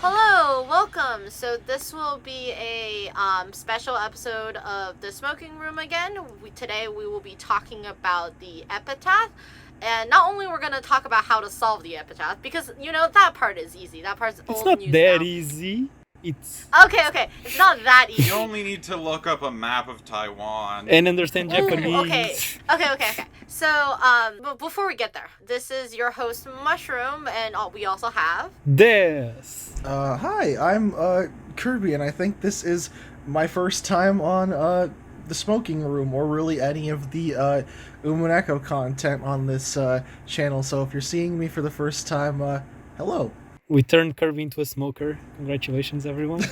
Hello, welcome. So this will be a special episode of the Smoking Room again. Today we will be talking about the Epitaph. And not only we're going to talk about how to solve the Epitaph, because, that part is easy. That part's It's old not news that now. easy. It's... Okay. It's not that easy. You only need to look up a map of Taiwan. And understand Japanese. Okay. So, but before we get there, this is your host, Mushroom, and we also have... Des. Hi, I'm Kirby, and I think this is my first time on the Smoking Room, or really any of the Umineko content on this channel. So if you're seeing me for the first time, hello. We turned Kirby into a smoker. Congratulations, everyone.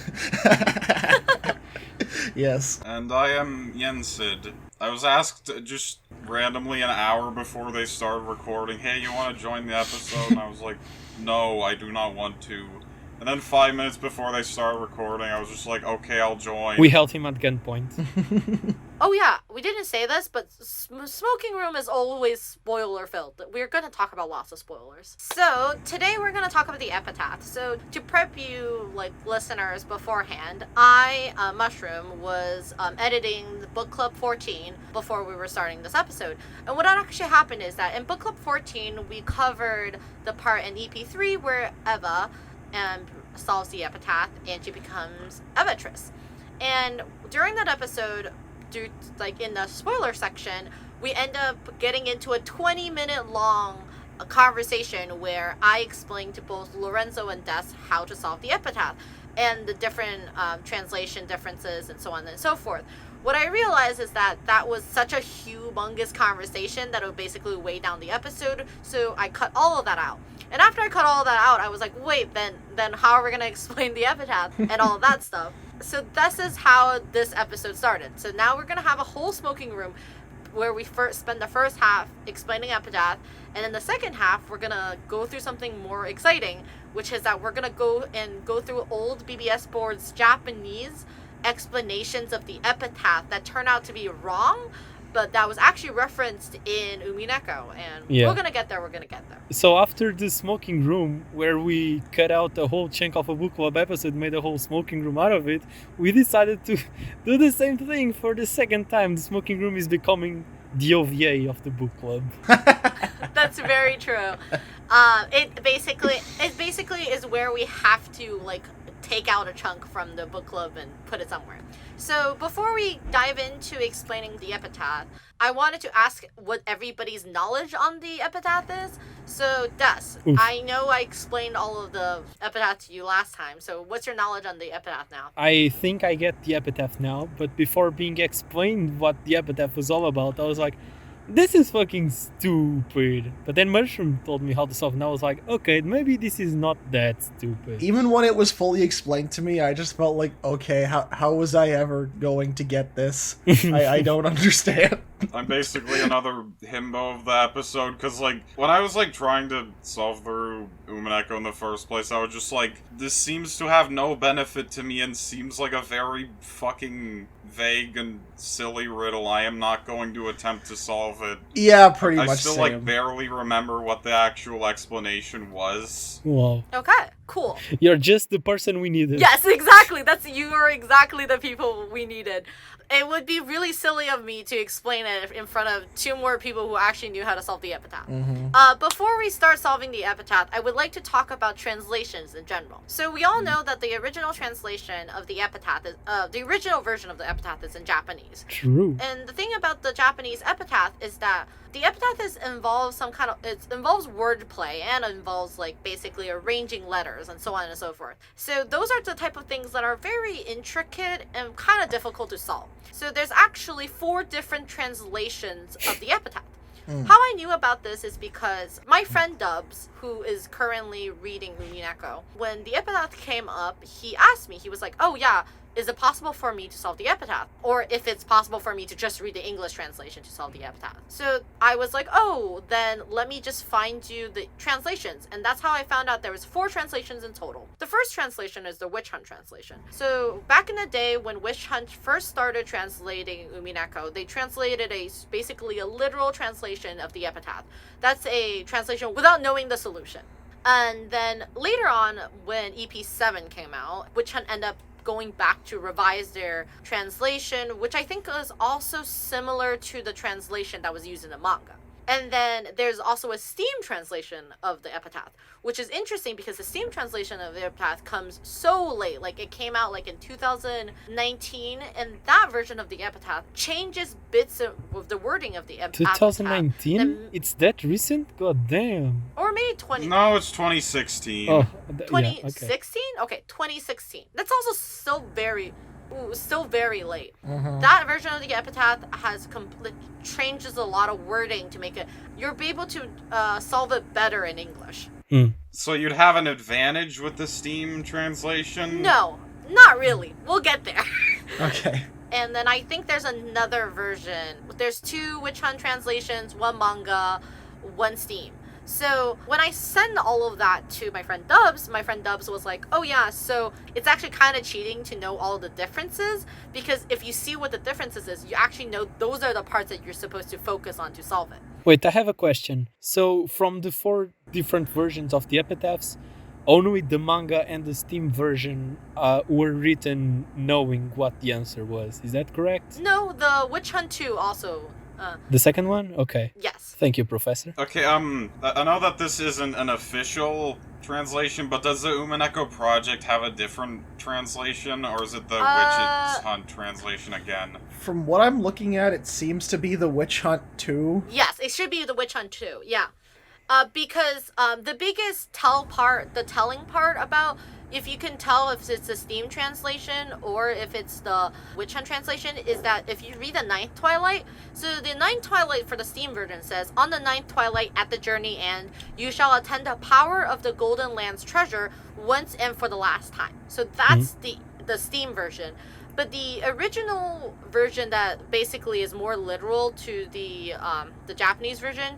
Yes. And I am Yensid. I was asked just randomly an hour before they started recording, hey, you want to join the episode? And I was like, no, I do not want to. And then 5 minutes before they started recording, I was just like, okay, I'll join. We held him at gunpoint. Oh yeah, we didn't say this, but Smoking Room is always spoiler-filled. We're going to talk about lots of spoilers. So, today we're going to talk about the Epitaph. So, to prep you, listeners beforehand, I, Mushroom, was editing the Book Club 14 before we were starting this episode. And what actually happened is that in Book Club 14, we covered the part in EP3 where Eva solves the Epitaph and she becomes Evatress. And during that episode, in the spoiler section, we end up getting into a 20-minute long conversation where I explained to both Lorenzo and Des how to solve the Epitaph and the different translation differences and so on and so forth. What I realized is that was such a humongous conversation that it would basically weigh down the episode, so I cut all of that out. And after I cut all of that out, I was like, wait, then how are we going to explain the Epitaph and all of that stuff? So this is how this episode started. So now we're going to have a whole Smoking Room where we first spend the first half explaining Epitaph, and in the second half, we're going to go through something more exciting, which is that we're going to go through old BBS boards Japanese explanations of the Epitaph that turn out to be wrong, but that was actually referenced in Umineko, and we're gonna get there. So after the Smoking Room, where we cut out a whole chunk of a book club episode, made a whole Smoking Room out of it, we decided to do the same thing for the second time. The Smoking Room is becoming the OVA of the book club. That's very true. It basically is where we have to take out a chunk from the book club and put it somewhere. So before we dive into explaining the Epitaph, I wanted to ask what everybody's knowledge on the Epitaph is. So Des, I know I explained all of the Epitaph to you last time, so what's your knowledge on the Epitaph now? I think I get the Epitaph now, but before being explained what the Epitaph was all about, I was like, this is fucking stupid. But then Mushroom told me how to solve, and I was like, okay, maybe this is not that stupid. Even when it was fully explained to me, I just felt like, okay, how was I ever going to get this? I don't understand. I'm basically another himbo of the episode, because, when I was, trying to solve through Umineko in the first place, I was just like, this seems to have no benefit to me and seems like a very fucking vague and silly riddle. I am not going to attempt to solve it. Yeah, pretty much. I still, same. barely remember what the actual explanation was. Wow. Okay, cool. You're just the person we needed. Yes, exactly. You are exactly the people we needed. It would be really silly of me to explain it in front of two more people who actually knew how to solve the Epitaph. Mm-hmm. Before we start solving the Epitaph, I would like to talk about translations in general. So we all know that the original translation of the Epitaph is, the original version of the Epitaph is in Japanese. True. And the thing about the Japanese Epitaph is that the Epitaph involves it involves wordplay and involves basically arranging letters and so on and so forth. So those are the type of things that are very intricate and kind of difficult to solve. So there's actually 4 different translations of the Epitaph. How I knew about this is because my friend Dubs, who is currently reading Umineko, when the Epitaph came up, he asked me, he was like, oh yeah, is it possible for me to solve the Epitaph? Or if it's possible for me to just read the English translation to solve the Epitaph. So I was like, oh, then let me just find you the translations. And that's how I found out there was 4 translations in total. The first translation is the Witch Hunt translation. So back in the day when Witch Hunt first started translating Umineko, they translated basically a literal translation of the Epitaph. That's a translation without knowing the solution. And then later on, when EP7 came out, Witch Hunt ended up going back to revise their translation, which I think is also similar to the translation that was used in the manga. And then there's also a Steam translation of the Epitaph, which is interesting because the Steam translation of the Epitaph comes so late. Like, it came out like in 2019, and that version of the Epitaph changes bits of the wording of the Epitaph. 2019? It's that recent? God damn. Or maybe 20. No, it's 2016. Oh, 2016? Okay, 2016. That's also still very late. Mhm. That version of the Epitaph has changes a lot of wording to make it. You'll be able to solve it better in English. So you'd have an advantage with the Steam translation? No, not really. We'll get there. Okay. And then I think there's another version. There's 2 Witch Hunt translations, 1 manga, 1 Steam. So when I send all of that to my friend Dubs was like, oh yeah, so it's actually kind of cheating to know all the differences, because if you see what the differences is, you actually know those are the parts that you're supposed to focus on to solve it. Wait, I have a question. So from the 4 different versions of the Epitaphs, only the manga and the Steam version were written knowing what the answer was. Is that correct? No, the Witch Hunt 2 also. The second one? Okay. Yes. Thank you, Professor. Okay, I know that this isn't an official translation, but does the Umineko project have a different translation, or is it the Witch Hunt translation again? From what I'm looking at, it seems to be the Witch Hunt 2. Yes, it should be the Witch Hunt 2, yeah. Because the biggest telling part about if you can tell if it's the Steam translation or if it's the Witch Hunt translation is that if you read the 9th Twilight, so the 9th Twilight for the Steam version says, on the 9th Twilight at the journey end, you shall attend the power of the Golden Land's treasure once and for the last time. So that's the Steam version. But the original version that basically is more literal to the Japanese version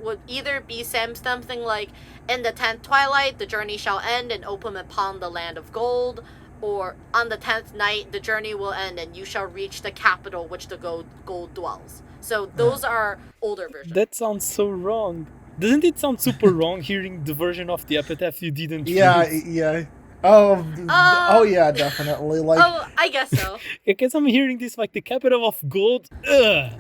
would either be something like, in the 10th Twilight, the journey shall end and open upon the land of gold, or on the 10th night, the journey will end and you shall reach the capital which the gold dwells. So those are older versions. That sounds so wrong. Doesn't it sound super wrong hearing the version of the Epitaph you didn't read? Yeah. Oh yeah, definitely. Like, oh, I guess so. Because I'm hearing this like the capital of gold. Ugh.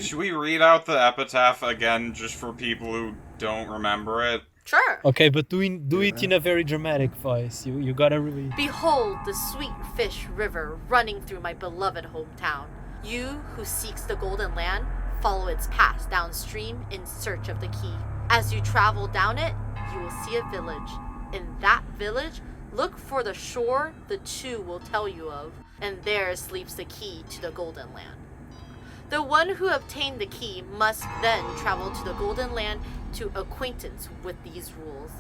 Should we read out the Epitaph again, just for people who don't remember it? Sure. Okay, but do it in a very dramatic voice. You gotta really... Behold the sweet fish river running through my beloved hometown. You who seeks the golden land, follow its path downstream in search of the key. As you travel down it, you will see a village. In that village, look for the shore the 2 will tell you of, and there sleeps the key to the Golden Land. The one who obtained the key must then travel to the Golden Land to acquaintance with these rules.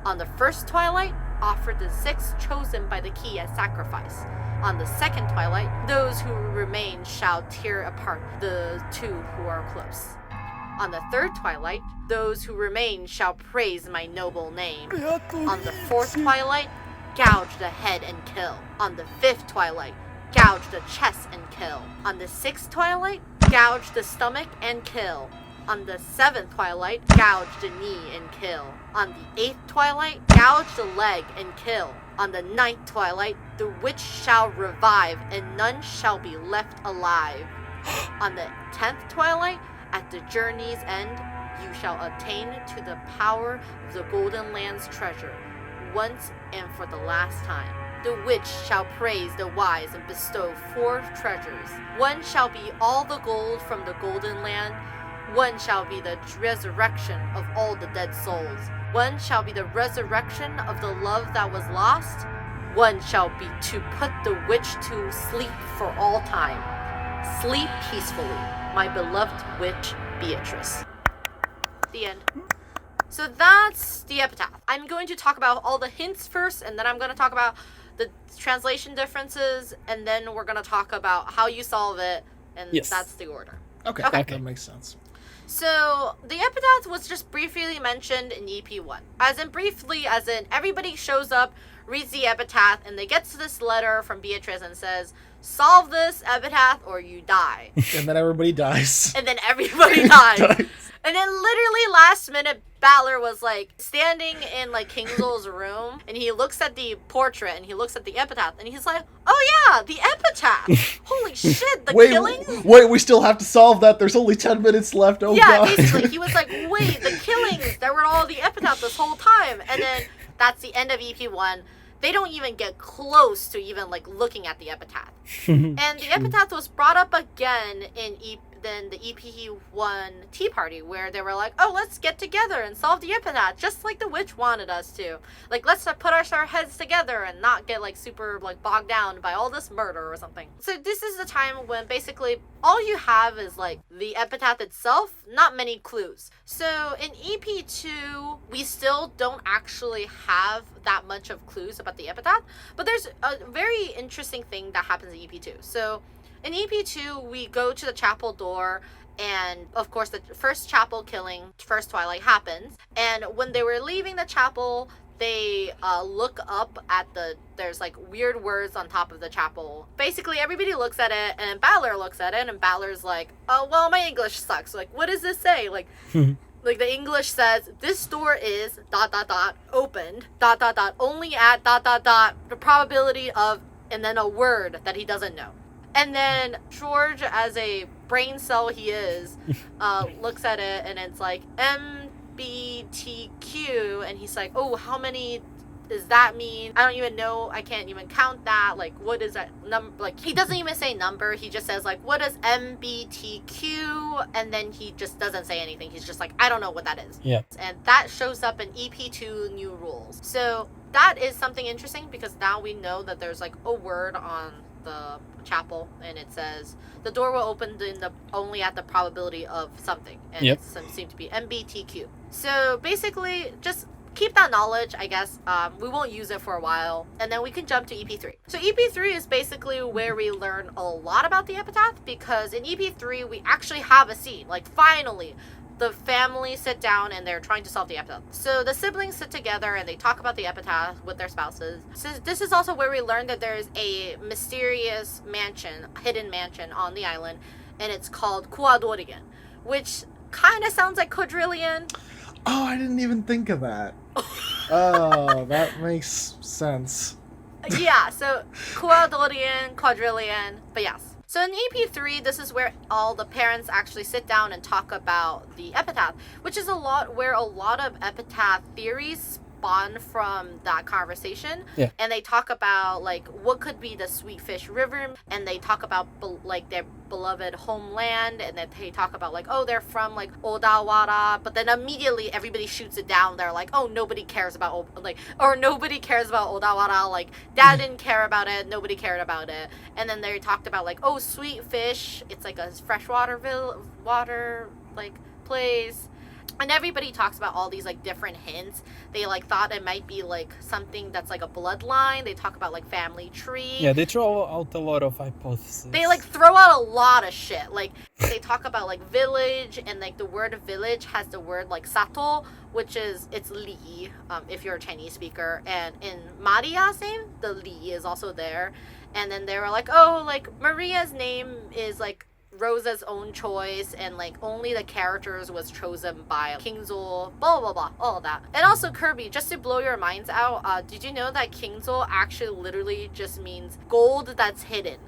On the 1st Twilight, offer the 6 chosen by the key as sacrifice. On the 2nd Twilight, those who remain shall tear apart the 2 who are close. On the 3rd Twilight, those who remain shall praise my noble name. On the 4th Twilight, gouge the head and kill. On the 5th Twilight, gouge the chest and kill. On the 6th Twilight, gouge the stomach and kill. On the 7th Twilight, gouge the knee and kill. On the 8th Twilight, gouge the leg and kill. On the 9th Twilight, the witch shall revive, and none shall be left alive. On the 10th Twilight, at the journey's end, you shall attain to the power of the Golden Land's treasure, once and for the last time. The witch shall praise the wise and bestow 4 treasures. One shall be all the gold from the Golden Land. One shall be the resurrection of all the dead souls. One shall be the resurrection of the love that was lost. One shall be to put the witch to sleep for all time. Sleep peacefully, my beloved witch Beatrice. The end. So that's the Epitaph. I'm going to talk about all the hints first, and then I'm going to talk about the translation differences, and then we're going to talk about how you solve it, and that's the order. Okay, Okay. that makes sense. So the Epitaph was just briefly mentioned in EP1. As in briefly, as in everybody shows up, reads the epitaph, and they get to this letter from Beatrice and says, solve this epitaph or you die. And then everybody dies. And then everybody dies. And then literally last minute, Balor was like standing in like King Zol's room, and he looks at the portrait and he looks at the epitaph, and he's like, oh yeah, the epitaph. Holy shit, the killings? Wait, we still have to solve that. There's only 10 minutes left. Oh yeah, god. basically, he was like, wait, the killings, there were all the epitaph this whole time. And then that's the end of EP1. They don't even get close to even like looking at the epitaph. And the epitaph was brought up again in the EP1 Tea Party, where they were like, oh, let's get together and solve the epitaph, just like the witch wanted us to. Like, let's put our heads together and not get like super like bogged down by all this murder or something. So this is the time when basically all you have is like the epitaph itself, not many clues. So in EP2, we still don't actually have that much of clues about the epitaph, but there's a very interesting thing that happens in EP2. So in EP2, we go to the chapel door, and of course the first chapel killing, first Twilight happens. And when they were leaving the chapel, they look up at there's like weird words on top of the chapel. Basically, everybody looks at it, and Balor looks at it, and Balor's like, oh, well, my English sucks. Like, what does this say? Like, like the English says, this door is ... opened ... only at ... the probability of, and then a word that he doesn't know. And then George, as a brain cell he is, looks at it, and it's like MBTQ, and he's like, oh, how many does that mean? I don't even know. I can't even count that. Like, what is that number? Like, he doesn't even say number. He just says, like, what is MBTQ? And then he just doesn't say anything. He's just like, I don't know what that is. Yeah. And that shows up in EP2 New Rules. So that is something interesting, because now we know that there's like a word on the chapel, and it says the door will open only at the probability of something, and it seems to be MBTQ. So basically, just keep that knowledge, I guess. We won't use it for a while, and then we can jump to EP3. So EP3 is basically where we learn a lot about the epitaph, because in EP3 we actually have a scene. Like, finally, the family sit down and they're trying to solve the epitaph. So the siblings sit together and they talk about the epitaph with their spouses. So this is also where we learn that there's a mysterious mansion, hidden mansion on the island, and it's called Kuadorigen, which kind of sounds like quadrillion. Oh, I didn't even think of that. Oh, that makes sense. Yeah, so Kuadorigen, quadrillion, but yes. So in EP3, this is where all the parents actually sit down and talk about the epitaph, which is where a lot of epitaph theories spawn from that conversation. Yeah. And they talk about like what could be the Sweet Fish River, and they talk about like their beloved homeland, and then they talk about like, oh, they're from like Odawara, but then immediately everybody shoots it down. They're like, oh, nobody cares about nobody cares about Odawara, like dad didn't care about it, nobody cared about it. And then they talked about like, oh, Sweet Fish, it's like a freshwater water like place. And everybody talks about all these like different hints. They like thought it might be like something that's like a bloodline. They talk about like family tree. Yeah, they throw out a lot of hypotheses. They like throw out a lot of shit. Like they talk about like village, and like the word village has the word like sato, which is it's li, if you're a Chinese speaker. And in Maria's name, the li is also there. And then they were like, oh, like Maria's name is like Rosa's own choice, and like only the characters was chosen by King Zol, blah blah blah, all of that. And also, Kirby, just to blow your minds out, did you know that King Zol actually literally just means gold that's hidden?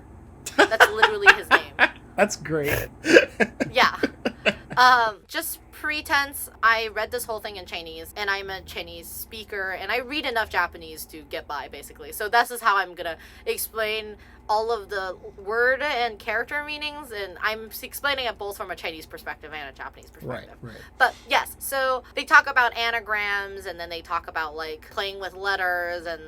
That's literally his name. That's great. Yeah. Just pretense, I read this whole thing in Chinese, and I'm a Chinese speaker, and I read enough Japanese to get by, basically. So this is how I'm gonna explain all of the word and character meanings, and I'm explaining it both from a Chinese perspective and a Japanese perspective. Right. But yes, so they talk about anagrams, and then they talk about like playing with letters and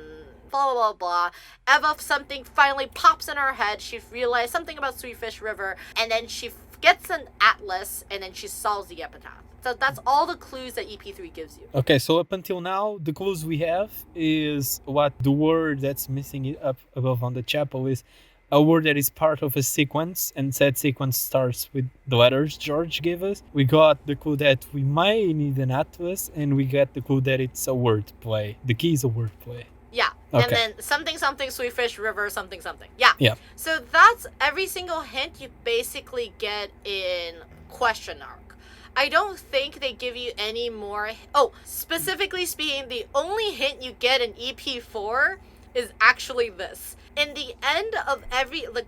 blah blah blah blah. Eva, something finally pops in her head. She realized something about Sweet Fish River, and then she gets an atlas, and then she solves the epitaph. So that's all the clues that EP3 gives you. Okay, so up until now, the clues we have is what the word that's missing up above on the chapel is a word that is part of a sequence, and said sequence starts with the letters George gave us. We got the clue that we might need an atlas, and we got the clue that it's a word play. The key is a word play. Yeah, Okay. And then something, something, sweet fish, river, something, something. Yeah. Yeah. So that's every single hint you basically get in question arc. I don't think they give you any more. Oh, specifically speaking, the only hint you get in EP4 is actually this. In the end of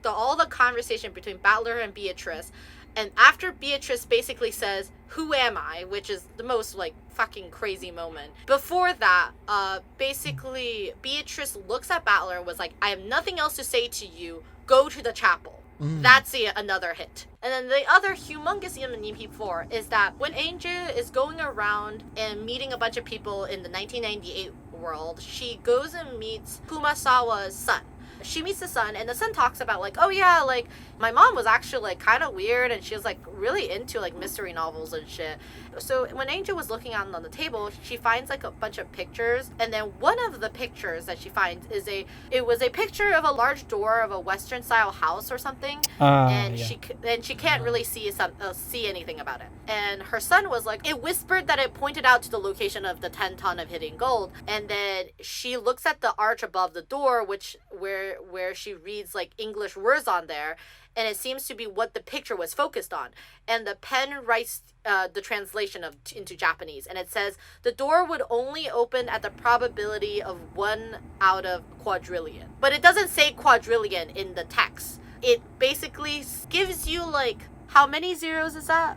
all the conversation between Battler and Beatrice, and after Beatrice basically says, "Who am I?" which is the most fucking crazy moment. Before that, basically Beatrice looks at Battler and was like, "I have nothing else to say to you. Go to the chapel." That's another hint. And then the other humongous hint in EP4 is that when Angel is going around and meeting a bunch of people in the 1998 world, she goes and meets Kumasawa's son. She meets the son, and the son talks about oh yeah, my mom was actually kind of weird, and she was really into mystery novels and shit. So when Angel was looking out on the table, she finds a bunch of pictures, and then one of the pictures that she finds is a picture of a large door of a Western style house or something, and she can't really see anything about it. And her son was it whispered that it pointed out to the location of the 10 ton of hidden gold, and then she looks at the arch above the door, where she reads English words on there, and it seems to be what the picture was focused on. And the pen writes the translation into Japanese, and it says the door would only open at the probability of 1 out of quadrillion. But it doesn't say quadrillion in the text. It basically gives you how many zeros is that?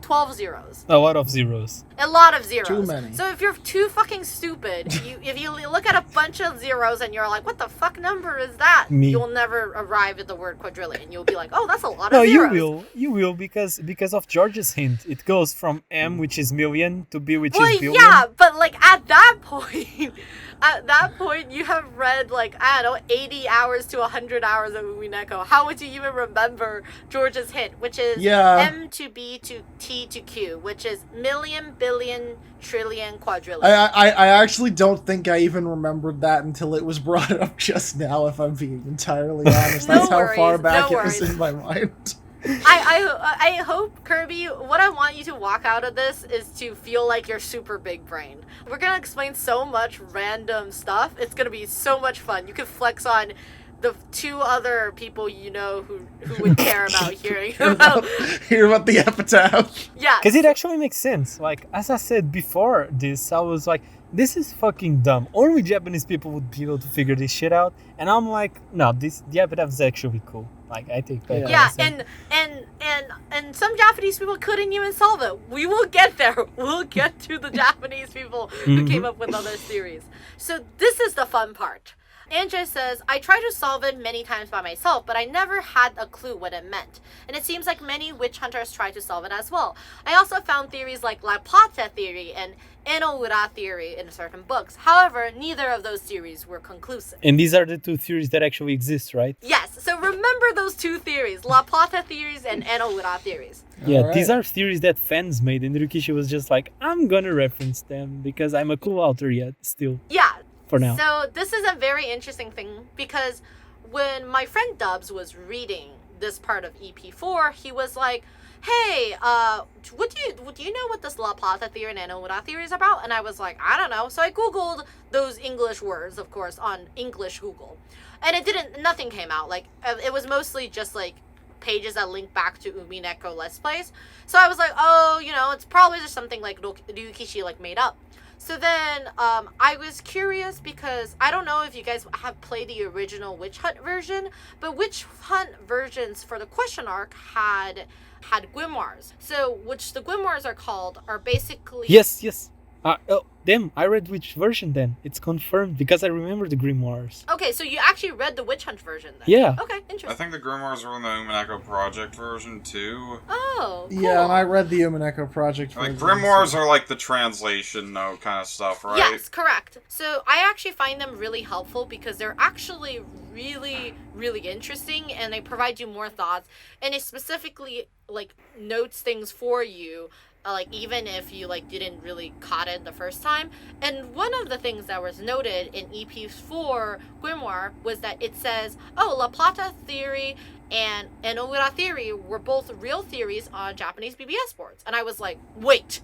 12 zeros. A lot of zeros. A lot of zeros. Too many. So if you're too fucking stupid, if you look at a bunch of zeros and you're like, what the fuck number is that? Me. You'll never arrive at the word quadrillion. You'll be like, oh, that's a lot No, of zeros. you will because of George's hint. It goes from M, which is million, to B, which is billion. Yeah, but at that point, you have read 80 hours to 100 hours of Umineko. How would you even remember George's hint, which is M to B to T to Q, which is million, billion, trillion, quadrillion. I actually don't think I even remembered that until it was brought up just now, if I'm being entirely honest. That's how far back it was in my mind. I hope, Kirby, what I want you to walk out of this is to feel like you're super big brain. We're gonna explain so much random stuff. It's gonna be so much fun. You can flex on the 2 other people who would care about hearing about the Epitaph. Yeah. Because it actually makes sense. As I said before this, I was like, this is fucking dumb. Only Japanese people would be able to figure this shit out. And I'm like, no, the Epitaph is actually cool. I take that. Yeah, and some Japanese people couldn't even solve it. We will get there. We'll get to the Japanese people who came up with other theories. So this is the fun part. Anja says, I tried to solve it many times by myself, but I never had a clue what it meant. And it seems like many witch hunters try to solve it as well. I also found theories like La Plata theory and Owari theory in certain books. However, neither of those theories were conclusive. And these are the 2 theories that actually exist, right? Yes, so remember those 2 theories, La Plata theories and Owari theories. Yeah, Alright. These are theories that fans made, and Rikishi was just like, I'm gonna reference them because I'm a cool author yet, still. Yeah. For now. So this is a very interesting thing because when my friend Dubs was reading this part of EP4, he was like, hey, do you know what this La Plata theory and Owari theory is about? And I was like, I don't know. So I Googled those English words, of course, on English Google. And nothing came out. It was mostly just pages that link back to Umineko Let's Plays. So I was like, oh, it's probably just something Ryukishi made up. So then I was curious because I don't know if you guys have played the original Witch Hunt version, but Witch Hunt versions for the question arc had grimoires. So which the grimoires are basically... Yes. Damn, I read which version then. It's confirmed because I remember the grimoires. Okay, so you actually read the Witch Hunt version then? Yeah. Okay, interesting. I think the Grimoires were in the Umineko Project version too. Oh, cool. Yeah, and I read the Umineko Project version. Grimoires are the translation note kind of stuff, right? Yes, correct. So I actually find them really helpful because they're actually really, really interesting and they provide you more thoughts. And it specifically notes things for you. Even if you didn't really caught it the first time. And one of the things that was noted in EP4 Grimoire was that it says, oh, La Plata theory and Owari theory were both real theories on Japanese BBS boards. And I was like, wait,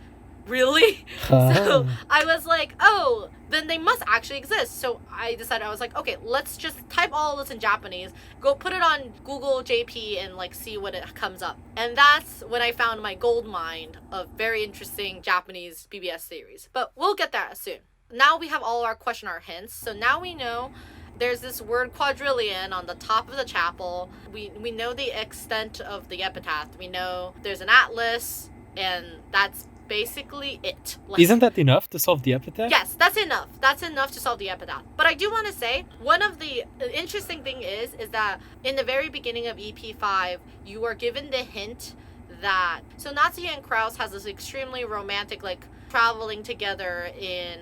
really? Ah. So I was like, oh, then they must actually exist. So I decided, I was like, okay, let's just type all of this in Japanese, go put it on Google JP and like see what it comes up. And that's when I found my gold mine of very interesting Japanese BBS series. But we'll get there soon. Now we have all our question, our hints. So now we know there's this word quadrillion on the top of the chapel. We know the extent of the epitaph. We know there's an atlas, and that's basically it. Like, Isn't that enough to solve the epitaph? yes, that's enough. That's enough to solve the epitaph. But I do want to say, one of the interesting thing is that in the very beginning of EP5, you are given the hint that, so Natsuya and Krause has this extremely romantic, like, traveling together in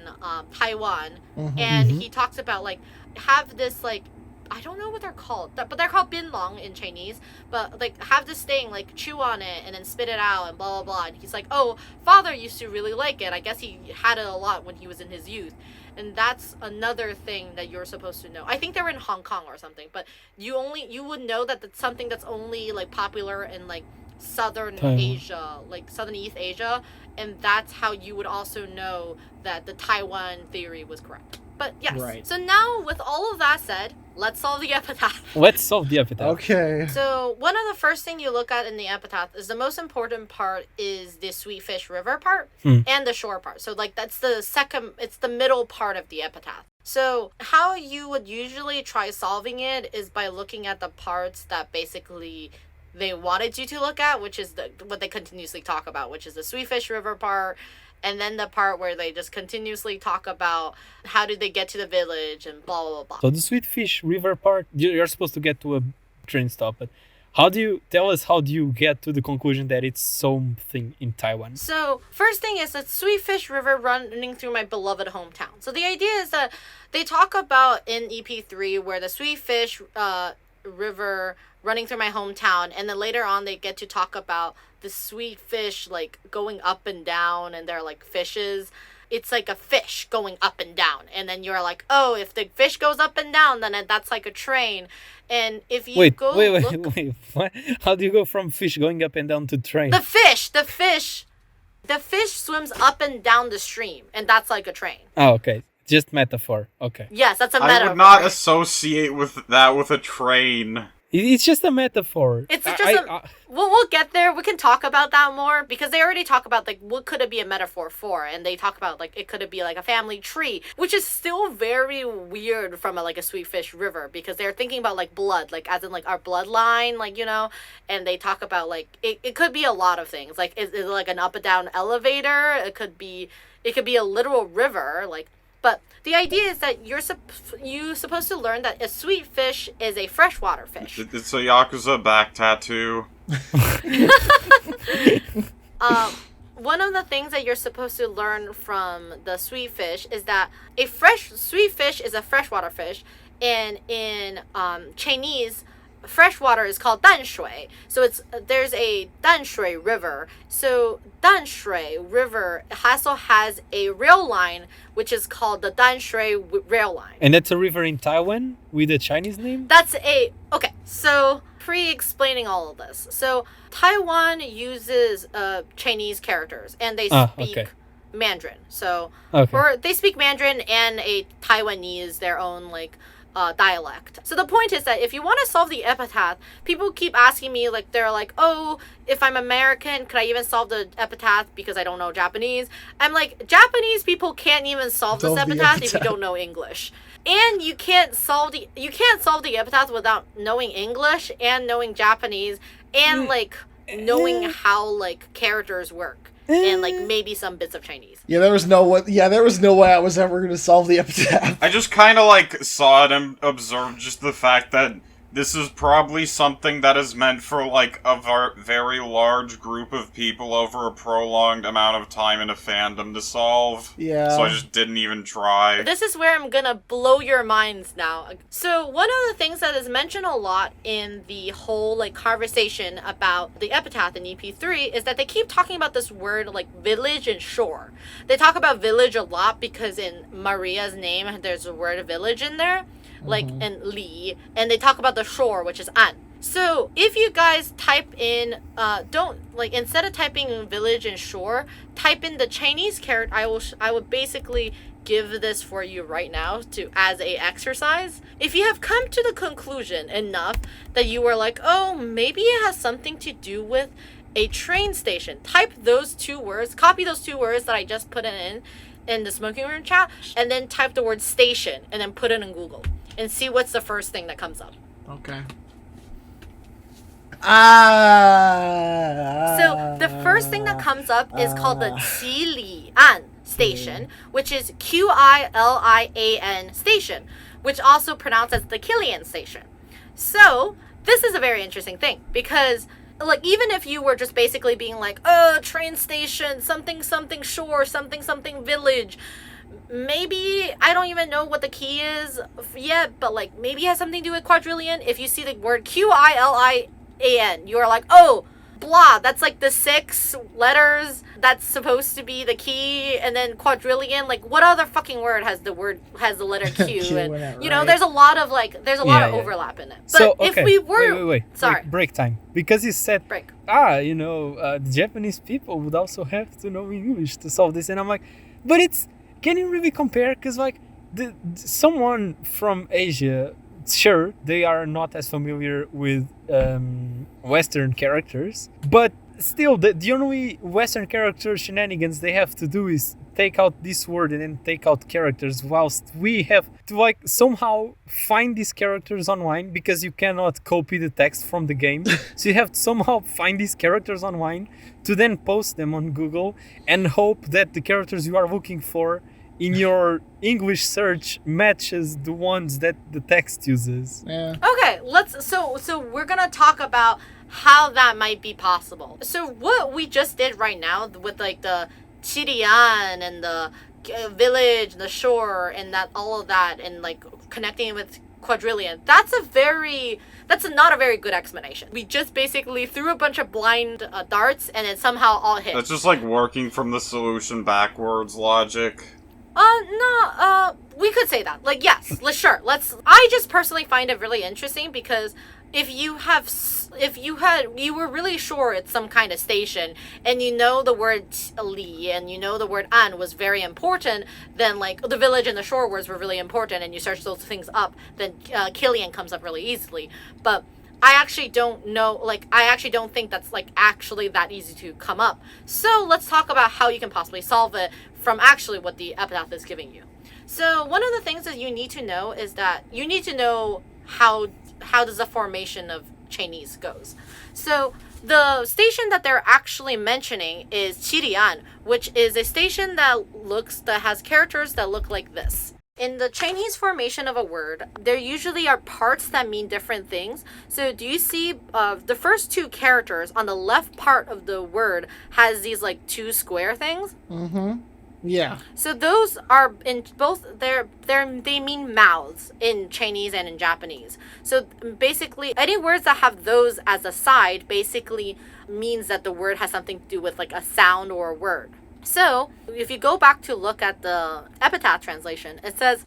Taiwan, and he talks about, like, have this, like, I don't know what they're called, but they're called binlong in Chinese, but like have this thing, like chew on it and then spit it out and blah blah blah. And he's like, oh, father used to really like it. I guess he had it a lot when he was in his youth. And that's another thing that you're supposed to know. I think they were in Hong Kong or something, but you would know that that's something that's only like popular in like Southern Asia, like Southeast Asia, and that's how you would also know that the Taiwan theory was correct. But yes, Right. So now with all of that said, let's solve the epitaph. Let's solve the epitaph. Okay. So one of the first thing you look at in the epitaph is the most important part is the Sweet Fish River part and the shore part. So like that's the second, it's the middle part of the epitaph. So how you would usually try solving it is by looking at the parts that basically they wanted you to look at, which is what they continuously talk about, which is the Sweet Fish River part, and then the part where they just continuously talk about how did they get to the village and blah, blah, blah. So the Sweet Fish River part, you're supposed to get to a train stop, but how do you get to the conclusion that it's something in Taiwan? So first thing is that Sweet Fish River running through my beloved hometown. So the idea is that they talk about in EP3 where the Sweet Fish River running through my hometown, and then later on they get to talk about the sweet fish like going up and down, and they're like fishes. It's like a fish going up and down, and then you're like, oh, if the fish goes up and down, then that's like a train. And if you Wait, look, what? How do you go from fish going up and down to train? the fish swims up and down the stream, and that's like a train. Oh, okay. Just metaphor. Okay. Yes, that's a I metaphor. would not associate with that with a train. It's just a metaphor. It's just we'll get there. We can talk about that more because they already talk about like what could it be a metaphor for, and they talk about like it could be like a family tree, which is still very weird from like a Sweet Fish River because they're thinking about like blood, like as in like our bloodline, like you know, and they talk about like it could be a lot of things. Like is it like an up and down elevator? It could be a literal river, like. But the idea is that you're supposed to learn that a sweet fish is a freshwater fish. It's a Yakuza back tattoo. One of the things that you're supposed to learn from the sweet fish is that sweet fish is a freshwater fish, and in Chinese, freshwater is called Danshui. So there's a Danshui River. So Danshui River also has a rail line which is called the Danshui Rail Line. And that's a river in Taiwan with a Chinese name? Okay, so pre-explaining all of this. So Taiwan uses Chinese characters and they speak Mandarin. So or they speak Mandarin and a Taiwanese, their own like dialect. So the point is that if you want to solve the epitaph, people keep asking me like they're like, oh, if I'm American, could I even solve the epitaph because I don't know Japanese? I'm like, Japanese people can't even solve this epitaph if you don't know English. And you can't solve the epitaph without knowing English and knowing Japanese and like knowing how like characters work. And like maybe some bits of Chinese. There was no way I was ever going to solve the epitaph. I just kind of like saw it and observed just the fact that this is probably something that is meant for like a very large group of people over a prolonged amount of time in a fandom to solve. Yeah. So I just didn't even try. This is where I'm gonna blow your minds now. So one of the things that is mentioned a lot in the whole like conversation about the epitaph in EP3 is that they keep talking about this word like village and shore. They talk about village a lot because in Maria's name there's a word village in there. Like and Li, and they talk about the shore, which is An. So if you guys type in, instead of typing village and shore, type in the Chinese character. I would basically give this for you right now as a exercise. If you have come to the conclusion enough that you were like, oh, maybe it has something to do with a train station, type those 2 words, copy those 2 words that I just put in the smoking room chat, and then type the word station and then put it in Google and see what's the first thing that comes up. Okay. So the first thing that comes up is called the Qilian station, which is Qilian station, which also pronounced as the Kilian station. So this is a very interesting thing because like even if you were just basically being like, oh, train station, something something shore, something something village, maybe I don't even know what the key is yet, but like maybe it has something to do with quadrillion. If you see the word Qilian, you are like, oh, blah, that's like the 6 letters that's supposed to be the key, and then quadrillion, like what other fucking word has the letter Q? And you know, there's a lot of overlap in it. But so, okay. if we were wait. Sorry. Break time. Because you said break. The Japanese people would also have to know English to solve this, and I'm like, but can you really compare? Because like someone from Asia, sure, they are not as familiar with Western characters, but still, the only Western character shenanigans they have to do is take out this word and then take out characters, whilst we have to like somehow find these characters online because you cannot copy the text from the game. So you have to somehow find these characters online to then post them on Google and hope that the characters you are looking for in your English search matches the ones that the text uses. Yeah. Okay, so we're gonna talk about how that might be possible. So what we just did right now with like the Chirian and the village, the shore, and that all of that, and like connecting it with quadrillion, that's not a very good explanation. We just basically threw a bunch of blind darts and it somehow all hit. That's just like working from the solution backwards logic. No, we could say that. Like, yes, sure. I just personally find it really interesting because if you were really sure it's some kind of station and you know the word li and you know the word an was very important, then like the village and the shore words were really important and you search those things up, then Killian comes up really easily. But I actually don't know, I actually don't think that's actually that easy to come up. So let's talk about how you can possibly solve it from actually what the Epitaph is giving you. So one of the things that you need to know is that you need to know how does the formation of Chinese goes. So the station that they're actually mentioning is Chirian, which is a station that has characters that look like this. In the Chinese formation of a word, there usually are parts that mean different things. So do you see the first 2 characters on the left part of the word has these 2 square things? Mm-hmm. Yeah. So those are in both they mean mouths in Chinese and in Japanese. So basically any words that have those as a side basically means that the word has something to do with a sound or a word. So if you go back to look at the Epitaph translation, it says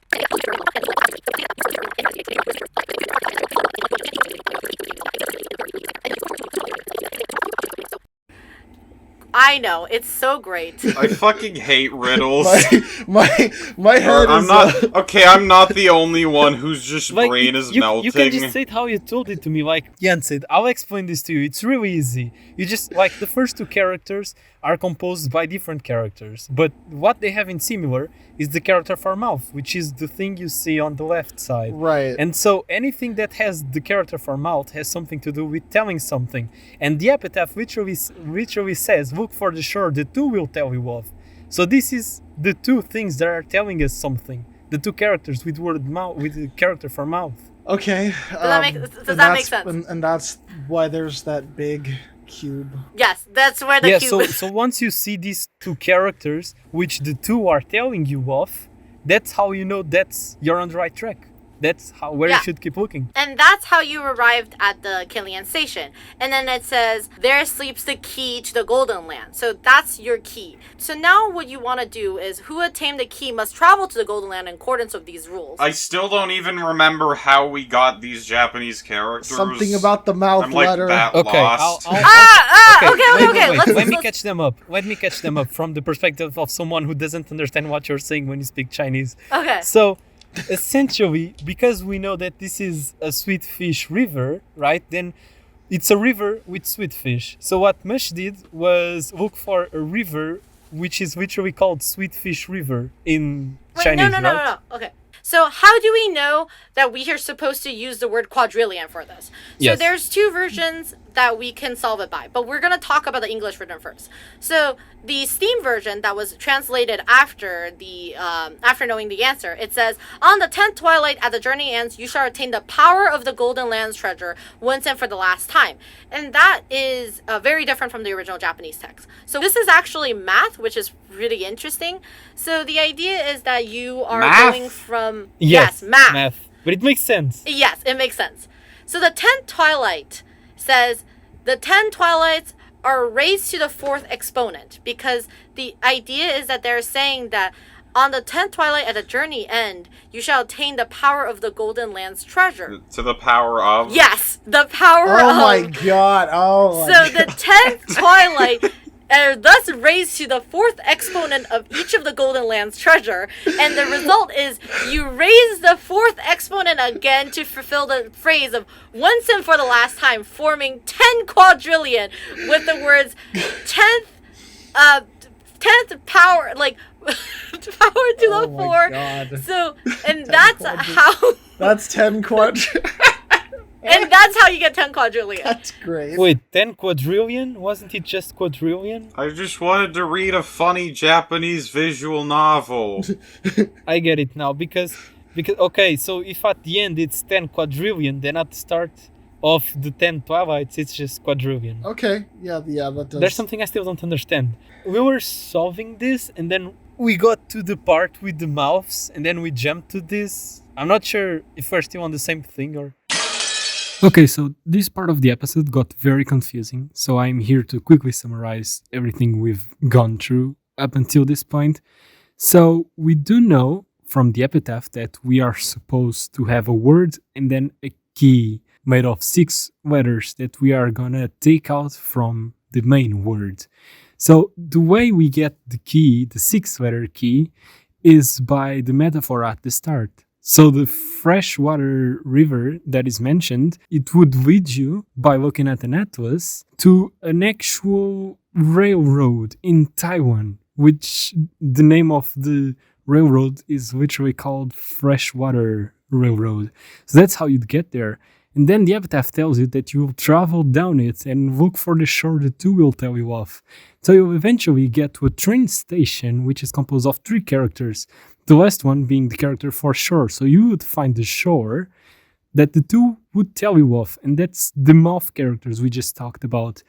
I know, it's so great. I fucking hate riddles. my head I'm is... not... Okay, I'm not the only one whose just brain is melting. You can just say it how you told it to me. Like Jan said, I'll explain this to you. It's really easy. You just, the first 2 characters are composed by different characters. But what they have in similar is the character for mouth, which is the thing you see on the left side. Right. And so anything that has the character for mouth has something to do with telling something. And the Epitaph literally says, look for the shore, the 2 will tell you of. So this is the 2 things that are telling us something. The 2 characters with word mouth, with the character for mouth. Okay. Does that make sense? And that's why there's that big cube. Yes, that's where the cube is. So once you see these 2 characters, which the 2 are telling you of, that's how you know you're on the right track. That's where Yeah. you should keep looking. And that's how you arrived at the Killian station. And then it says, there sleeps the key to the Golden Land. So that's your key. So now what you want to do is, who attained the key must travel to the Golden Land in accordance with these rules. I still don't even remember how we got these Japanese characters. Something about the mouth I'm like letter. that Okay, lost. okay, Okay. Let me catch them up. Let me catch them up from the perspective of someone who doesn't understand what you're saying when you speak Chinese. Okay. So, essentially, because we know that this is a sweet fish river, right? Then it's a river with sweet fish. So what Mush did was look for a river which is literally called Sweet Fish River in Chinese, right? No. Okay. So how do we know that we are supposed to use the word quadrillion for this? So Yes. there's two versions that we can solve it by, but we're going to talk about the English version first. So the Steam version that was translated after after knowing the answer, it says, on the 10th twilight at the journey ends, you shall attain the power of the Golden Land's treasure once and for the last time. And that is very different from the original Japanese text. So this is actually math, which is really interesting. So the idea is that you are Math? going from... Yes, math. But it makes sense. Yes, it makes sense. So the 10th twilight says the 10 twilights are raised to the 4th exponent, because the idea is that they're saying that on the 10th twilight at the journey end, you shall attain the power of the Golden Land's treasure. To the power of... Yes, the power Oh of... my god! Oh my So the 10th twilight are thus raised to the 4th exponent of each of the Golden Land's treasure, and the result is you raise the 4th exponent again to fulfill the phrase of once and for the last time, forming 10 quadrillion with the words 10th power, like power to the Oh my 4. God. So, and 10 that's quadrillion. how, That's 10 and that's how you get 10 quadrillion. That's great. Wait, 10 quadrillion? Wasn't it just quadrillion? I just wanted to read a funny Japanese visual novel. I get it now, because okay, so if at the end it's 10 quadrillion, then at the start of the 10 twilights it's just quadrillion. Okay, yeah, that does. There's something I still don't understand. We were solving this, and then we got to the part with the mouths, and then we jumped to this. I'm not sure if we're still on the same thing or... Okay, so this part of the episode got very confusing, so I'm here to quickly summarize everything we've gone through up until this point. So we do know from the Epitaph that we are supposed to have a word and then a key made of 6 letters that we are gonna take out from the main word. So the way we get the key, the 6-letter key, is by the metaphor at the start. So the freshwater river that is mentioned, it would lead you, by looking at an atlas, to an actual railroad in Taiwan, which the name of the railroad is literally called Freshwater Railroad. So that's how you'd get there. And then the Epitaph tells you that you will travel down it and look for the shore the 2 will tell you of. So you'll eventually get to a train station, which is composed of 3 characters. The last one being the character for shore. So you would find the shore that the 2 would tell you of. And that's the mouth characters we just talked about.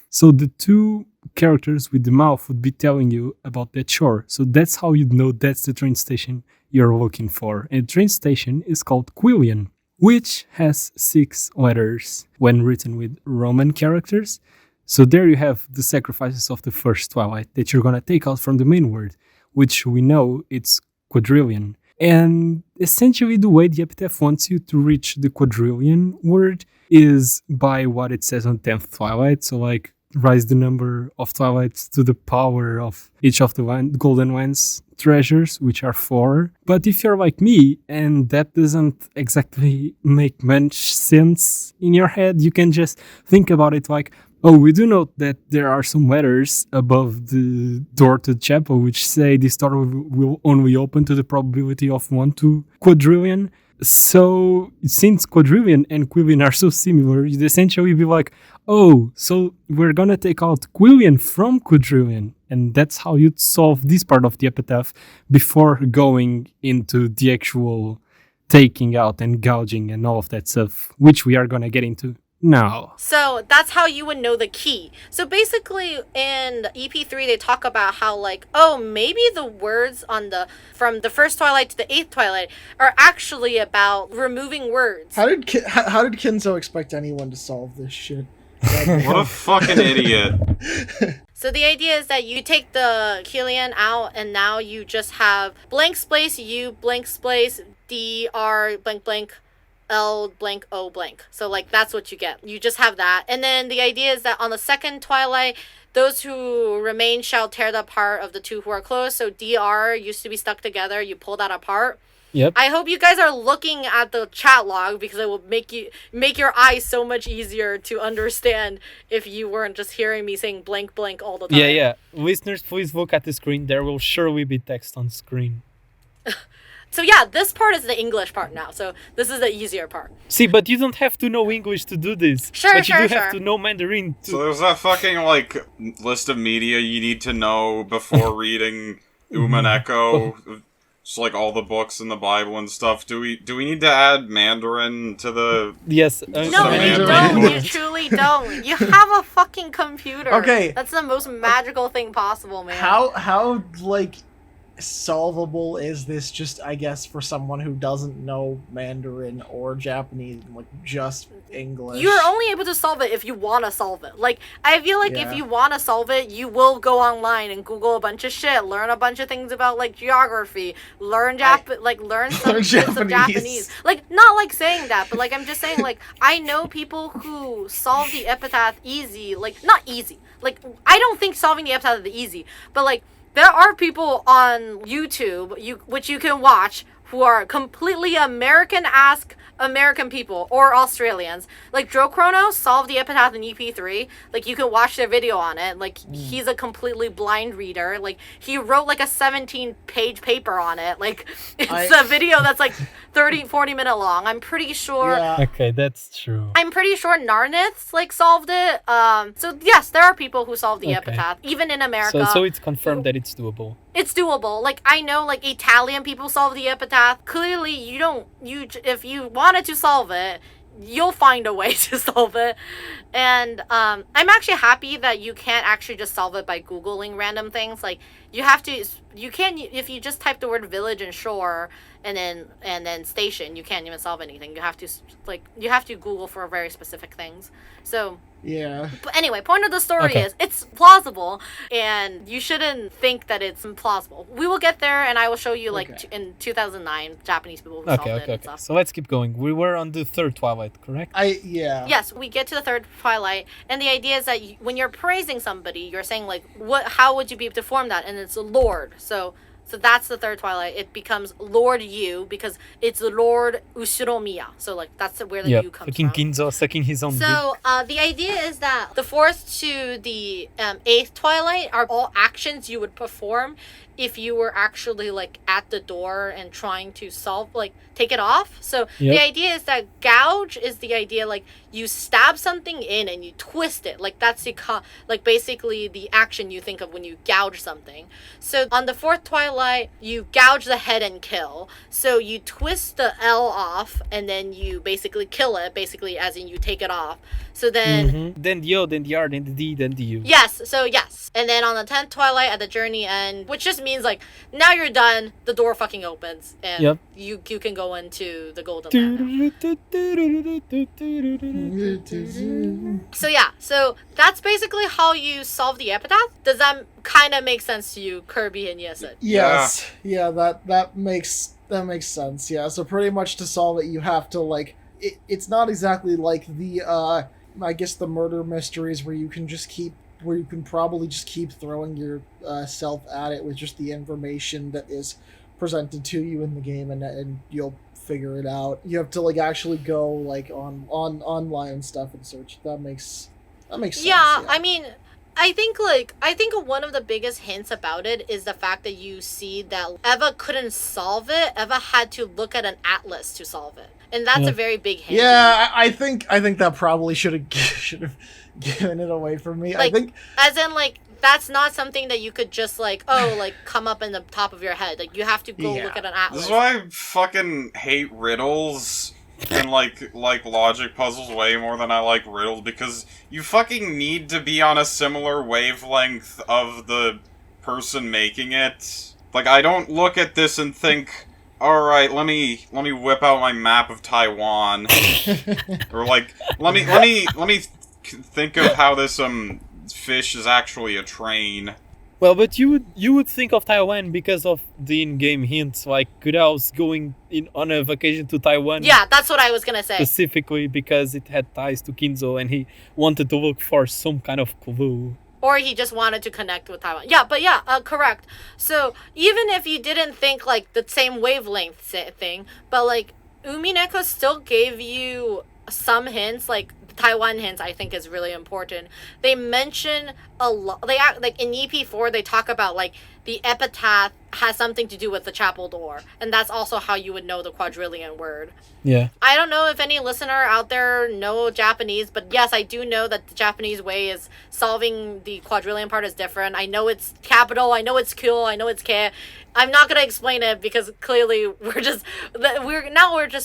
So the 2 characters with the mouth would be telling you about that shore. So that's how you'd know that's the train station you're looking for. And the train station is called Quillian, which has 6 letters when written with Roman characters. So there you have the sacrifices of the first twilight that you're gonna take out from the main word, which we know it's quadrillion. And essentially the way the Epitaph wants you to reach the quadrillion word is by what it says on 10th twilight. So like rise the number of twilights to the power of each of the golden ones treasures, which are 4. But if you're like me and that doesn't exactly make much sense in your head, you can just think about it like, oh, we do note that there are some letters above the door to the chapel which say this door will only open to the probability of 1 to quadrillion. So since quadrillion and quillion are so similar, you'd essentially be like, oh, so we're gonna take out quillion from quadrillion. And that's how you'd solve this part of the Epitaph before going into the actual taking out and gouging and all of that stuff, which we are gonna get into No. So that's how you would know the key. So basically in EP3 they talk about how like, oh, maybe the words on from the first Twilight to the 8th Twilight are actually about removing words. How did Kinzo expect anyone to solve this shit? What a fucking idiot. So the idea is that you take the Killian out and now you just have blank space U blank space DR blank blank L blank O blank. So like that's what you get. You just have that. And then the idea is that on the second Twilight, those who remain shall tear the part of the two who are close. So DR used to be stuck together. You pull that apart. Yep. I hope you guys are looking at the chat log because it will make your eyes so much easier to understand if you weren't just hearing me saying blank blank all the time. Yeah. Listeners, please look at the screen. There will surely be text on screen. So yeah, this part is the English part now. So this is the easier part. See, but you don't have to know English to do this. Sure, but you sure, do have sure. to know Mandarin to... So there's that fucking, like, list of media you need to know before reading Umineko. Just, like, all the books in the Bible and stuff. Do we need to add Mandarin to the... Yes. No, you Mandarin. don't. You truly don't. You have a fucking computer. Okay. That's the most magical thing possible, man. How like solvable is this, just I guess for someone who doesn't know Mandarin or Japanese, like just English? You're only able to solve it if you want to solve it. Like, I feel like if you want to solve it, you will go online and Google a bunch of shit, learn a bunch of things about, like, geography, learn some bits of Japanese. Like, not like saying that, but, like, I'm just saying, like, I know people who solve the Epitaph easy. Like, not easy. Like, I don't think solving the Epitaph is easy, but, like, there are people on YouTube, which you can watch, who are completely American people or Australians. Like Joe Chrono solved the Epitaph in EP3. Like you can watch their video on it. Like he's a completely blind reader. Like he wrote like a 17-page paper on it. Like it's a video that's like 40 minute long. I'm pretty sure. Yeah. Okay, that's true. I'm pretty sure Narnith like solved it. So yes, there are people who solved the Epitaph, even in America. So it's confirmed that it's doable. It's doable. Like I know, like Italian people solve the Epitaph. Clearly, if you wanted to solve it, you'll find a way to solve it. And I'm actually happy that you can't actually just solve it by Googling random things. Like you can if you just type the word village and shore and then station, you can't even solve anything. You have to Google for very specific things. So yeah. But anyway, point of the story is it's plausible, and you shouldn't think that it's implausible. We will get there, and I will show you in 2009 Japanese people who solved it and stuff. So let's keep going. We were on the third Twilight, correct? Yes, we get to the third Twilight, and the idea is that when you're praising somebody, you're saying like, how would you be able to form that? And it's a Lord. So that's the third Twilight. It becomes Lord Yu because it's Lord Ushiromiya. So like that's where the Yu comes from. Kinzo sucking his own dick. So the idea is that the fourth to the 8th Twilight are all actions you would perform if you were actually like at the door and trying to take it off. So the idea is that gouge is the idea like you stab something in and you twist it. Like that's basically the action you think of when you gouge something. So on the fourth Twilight, you gouge the head and kill. So you twist the L off and then you basically kill it, basically as in you take it off. So then then the O, then the R, then the D, then the U. Yes. And then on the 10th Twilight at the journey end, which just means like now you're done, the door fucking opens and you can go into the golden land. So that's basically how you solve the Epitaph. Does that kind of make sense to you, Kirby and Yesid? Yes. Yeah, that makes sense. Yeah. So pretty much to solve it, you have to like it's not exactly like the I guess the murder mysteries where you can probably just keep throwing your self at it with just the information that is presented to you in the game, and you'll figure it out. You have to like actually go like on online stuff and search. That makes sense. Yeah, I mean, I think one of the biggest hints about it is the fact that you see that Eva couldn't solve it. Eva had to look at an atlas to solve it, and that's a very big hint. Yeah, I think that probably should have given it away from me. Like, I think, as in like, that's not something that you could just like come up in the top of your head. Like you have to go look at an atlas. This is why I fucking hate riddles. and like logic puzzles way more than I like riddles, because you fucking need to be on a similar wavelength of the person making it. Like, I don't look at this and think, alright, let me whip out my map of Taiwan. Or like, let me think of how this fish is actually a train. Well, but you would think of Taiwan because of the in-game hints, like Kurao's going on a vacation to Taiwan. Yeah, that's what I was gonna say. Specifically because it had ties to Kinzo and he wanted to look for some kind of clue. Or he just wanted to connect with Taiwan. Yeah, but yeah, correct. So even if you didn't think like the same wavelength thing, but like Umineko still gave you some hints, like Taiwan hints. I think is really important. They mention a lot. They act like in EP4 they talk about like the epitaph has something to do with the chapel door, and that's also how you would know the quadrillion word. Yeah. I don't know if any listener out there know Japanese, but yes, I do know that the Japanese way is solving the quadrillion part is different. I know it's capital, I know it's kyo, I know it's ke. I'm not gonna explain it because clearly we're just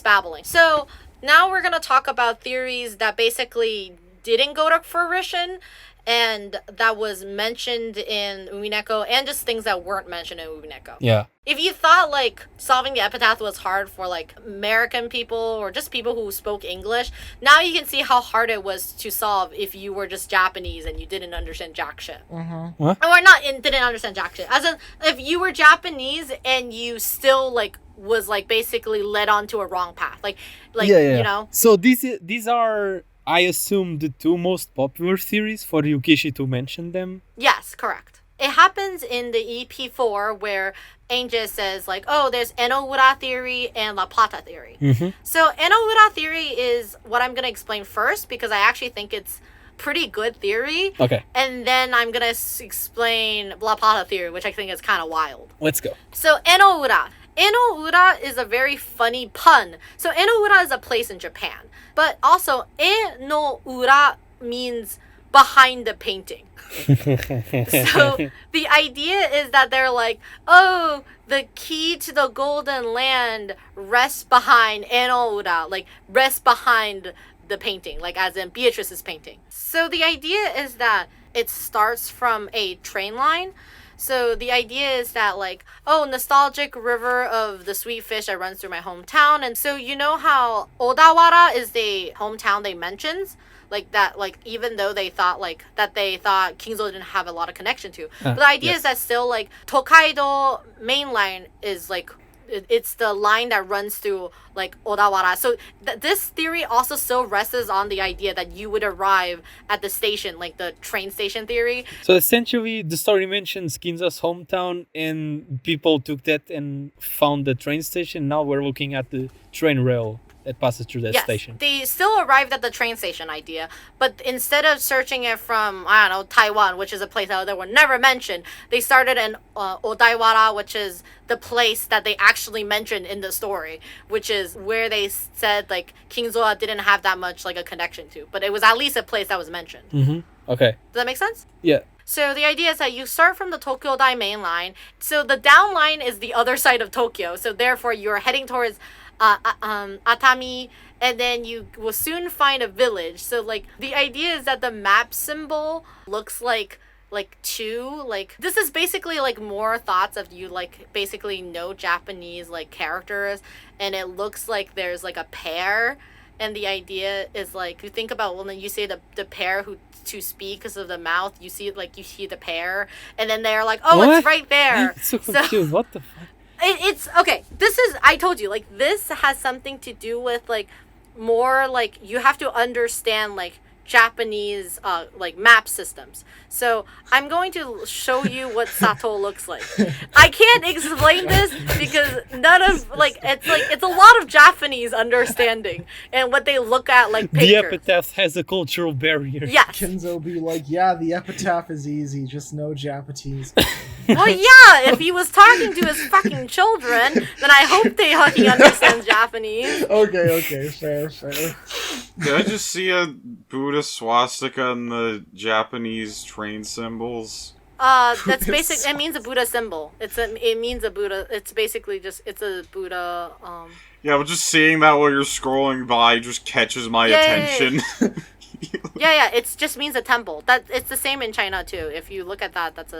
babbling. So now we're gonna talk about theories that basically didn't go to fruition, and that was mentioned in Umineko, and just things that weren't mentioned in Umineko. Yeah. If you thought like solving the epitaph was hard for like American people or just people who spoke English, now you can see how hard it was to solve if you were just Japanese and you didn't understand jack shit. Mm-hmm. What? Or didn't understand jack shit. As in, if you were Japanese and you still like was like basically led onto a wrong path, like yeah. You know. So these are, I assume, the two most popular theories for Yukishi to mention them. Yes, correct. It happens in the EP4 where Angel says like, oh, there's Owari Theory and La Plata Theory. Mm-hmm. So Owari Theory is what I'm going to explain first because I actually think it's pretty good theory. Okay. And then I'm going to explain La Plata Theory, which I think is kind of wild. Let's go. So Enoura. Enoura is a very funny pun. So Enoura is a place in Japan. But also Enoura means behind the painting. So the idea is that they're like, oh, the key to the golden land rests behind Enoura, like rests behind the painting, like as in Beatrice's painting. So the idea is that it starts from a train line. So the idea is that like, oh, nostalgic river of the sweet fish that runs through my hometown. And so you know how Odawara is the hometown they mentions? Like that, like even though they thought Kingzo didn't have a lot of connection to. But the idea is that still like Tokaido main line is like, it's the line that runs through like Odawara. So this theory also still rests on the idea that you would arrive at the station, like the train station theory. So essentially the story mentions Kinza's hometown and people took that and found the train station. Now we're looking at the train rail that passes through that station. They still arrived at the train station idea, but instead of searching it from, I don't know, Taiwan, which is a place that were never mentioned, they started in Odaiwara, which is the place that they actually mentioned in the story, which is where they said like Kingzo didn't have that much like a connection to, but it was at least a place that was mentioned. Mm-hmm. Okay. Does that make sense? Yeah. So the idea is that you start from the Tokyo Dai main line. So the down line is the other side of Tokyo. So therefore you're heading towards Atami, and then you will soon find a village. So like the idea is that the map symbol looks like two, like this is basically like more thoughts of you like basically know Japanese like characters, and it looks like there's like a pair, and the idea is like you think about when you say the pair who to speak because of the mouth, you see the pair, and then they're like, oh, what? It's right there. I'm so confused. What the fuck? It's okay. I told you, like, this has something to do with, like, more, like, you have to understand, like, Japanese, like, map systems. So, I'm going to show you what Sato looks like. I can't explain this because it's a lot of Japanese understanding and what they look at, like, pictures. The epitaph has a cultural barrier. Yes. Kinzo be like, yeah, the epitaph is easy, just no Japanese. Well, yeah, if he was talking to his fucking children, then I hope they fucking understand Japanese. Okay, fair. Did I just see a Buddha swastika in the Japanese train symbols? That's basic. It means a Buddha symbol. It means a Buddha. It's basically just it's a Buddha. Yeah, but just seeing that while you're scrolling by just catches my attention. Yeah. It just means a temple. It's the same in China too. If you look at that, that's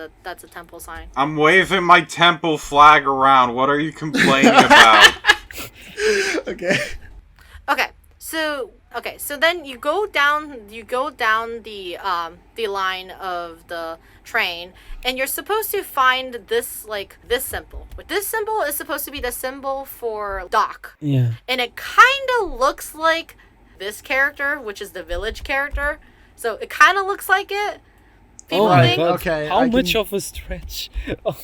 a temple sign. I'm waving my temple flag around. What are you complaining about? Okay. So then you go down the line of the train, and you're supposed to find this symbol. But this symbol is supposed to be the symbol for dock. Yeah. And it kind of looks like this character, which is the village character. So it kind of looks like it. People think. God. Okay, How much of a stretch?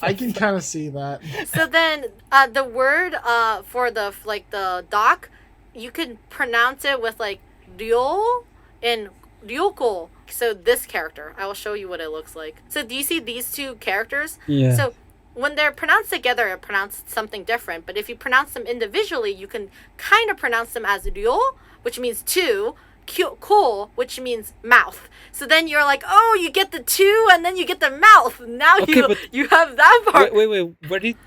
I can kind of see that. So then, the word for the dock, you can pronounce it with like ryo and ryoko. So this character, I will show you what it looks like. So do you see these two characters? Yeah. So when they're pronounced together, it pronounced something different. But if you pronounce them individually, you can kind of pronounce them as ryo, which means two, ko, which means mouth. So then you're like, oh, you get the two, and then you get the mouth. Now you have that part. Wait.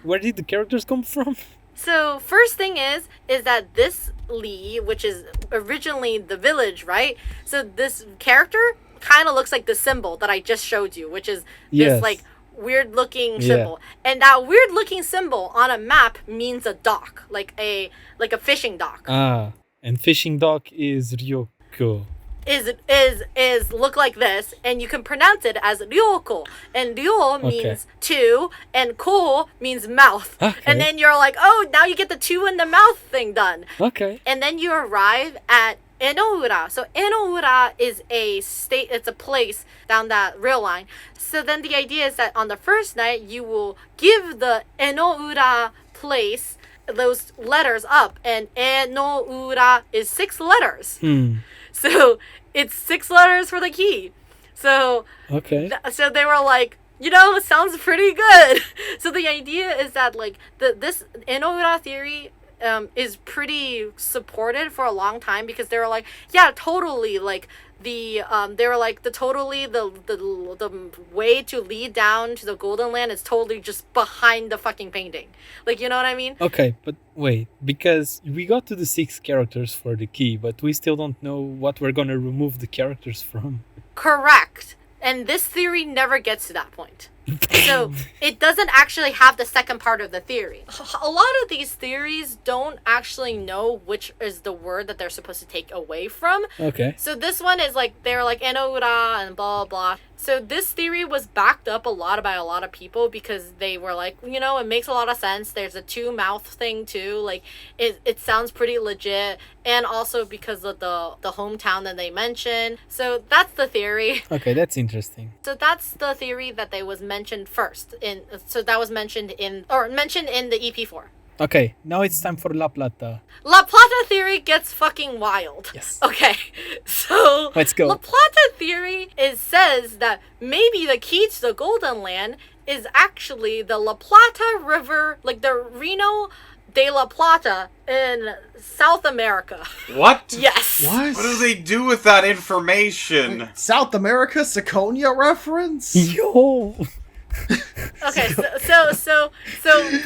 Where did the characters come from? So first thing is that this Lee, which is originally the village, right? So this character kind of looks like the symbol that I just showed you, which is this like weird looking symbol. And that weird looking symbol on a map means a dock, like a fishing dock. And fishing dock is Ryoko. Is look like this, and you can pronounce it as ryoko, and ryo means two, and ko means mouth. Okay. And then you're like, oh, now you get the two in the mouth thing done. Okay. And then you arrive at Enoura. So Enoura is it's a place down that rail line. So then the idea is that on the first night you will give the Enoura place those letters up, and Enoura is 6 letters. So it's 6 letters for the key. So so they were like, it sounds pretty good. So the idea is that like this Enoura theory is pretty supported for a long time, because they were like, yeah, totally, like the way to lead down to the Golden Land is totally just behind the fucking painting. Like, you know what I mean? Okay, but wait, because we got to the 6 characters for the key, but we still don't know what we're gonna remove the characters from. Correct. And this theory never gets to that point. So it doesn't actually have the second part of the theory. A lot of these theories don't actually know which is the word that they're supposed to take away from. Okay. So this one is like, they're like Enoura and blah, blah, blah. So this theory was backed up a lot by a lot of people, because they were like, it makes a lot of sense. There's a 2-mouth thing too. Like it sounds pretty legit. And also because of the hometown that they mentioned. So that's the theory. Okay, that's interesting. So that's the theory that they was mentioned first. So that was mentioned in the EP4. Okay, now it's time for La Plata. La Plata theory gets fucking wild. Yes. Okay, so let's go. La Plata theory says that maybe the key to the Golden Land is actually the La Plata River, like the Reno de la Plata in South America. What? Yes. What do they do with that information? South America Seconia reference? Yo! Okay, so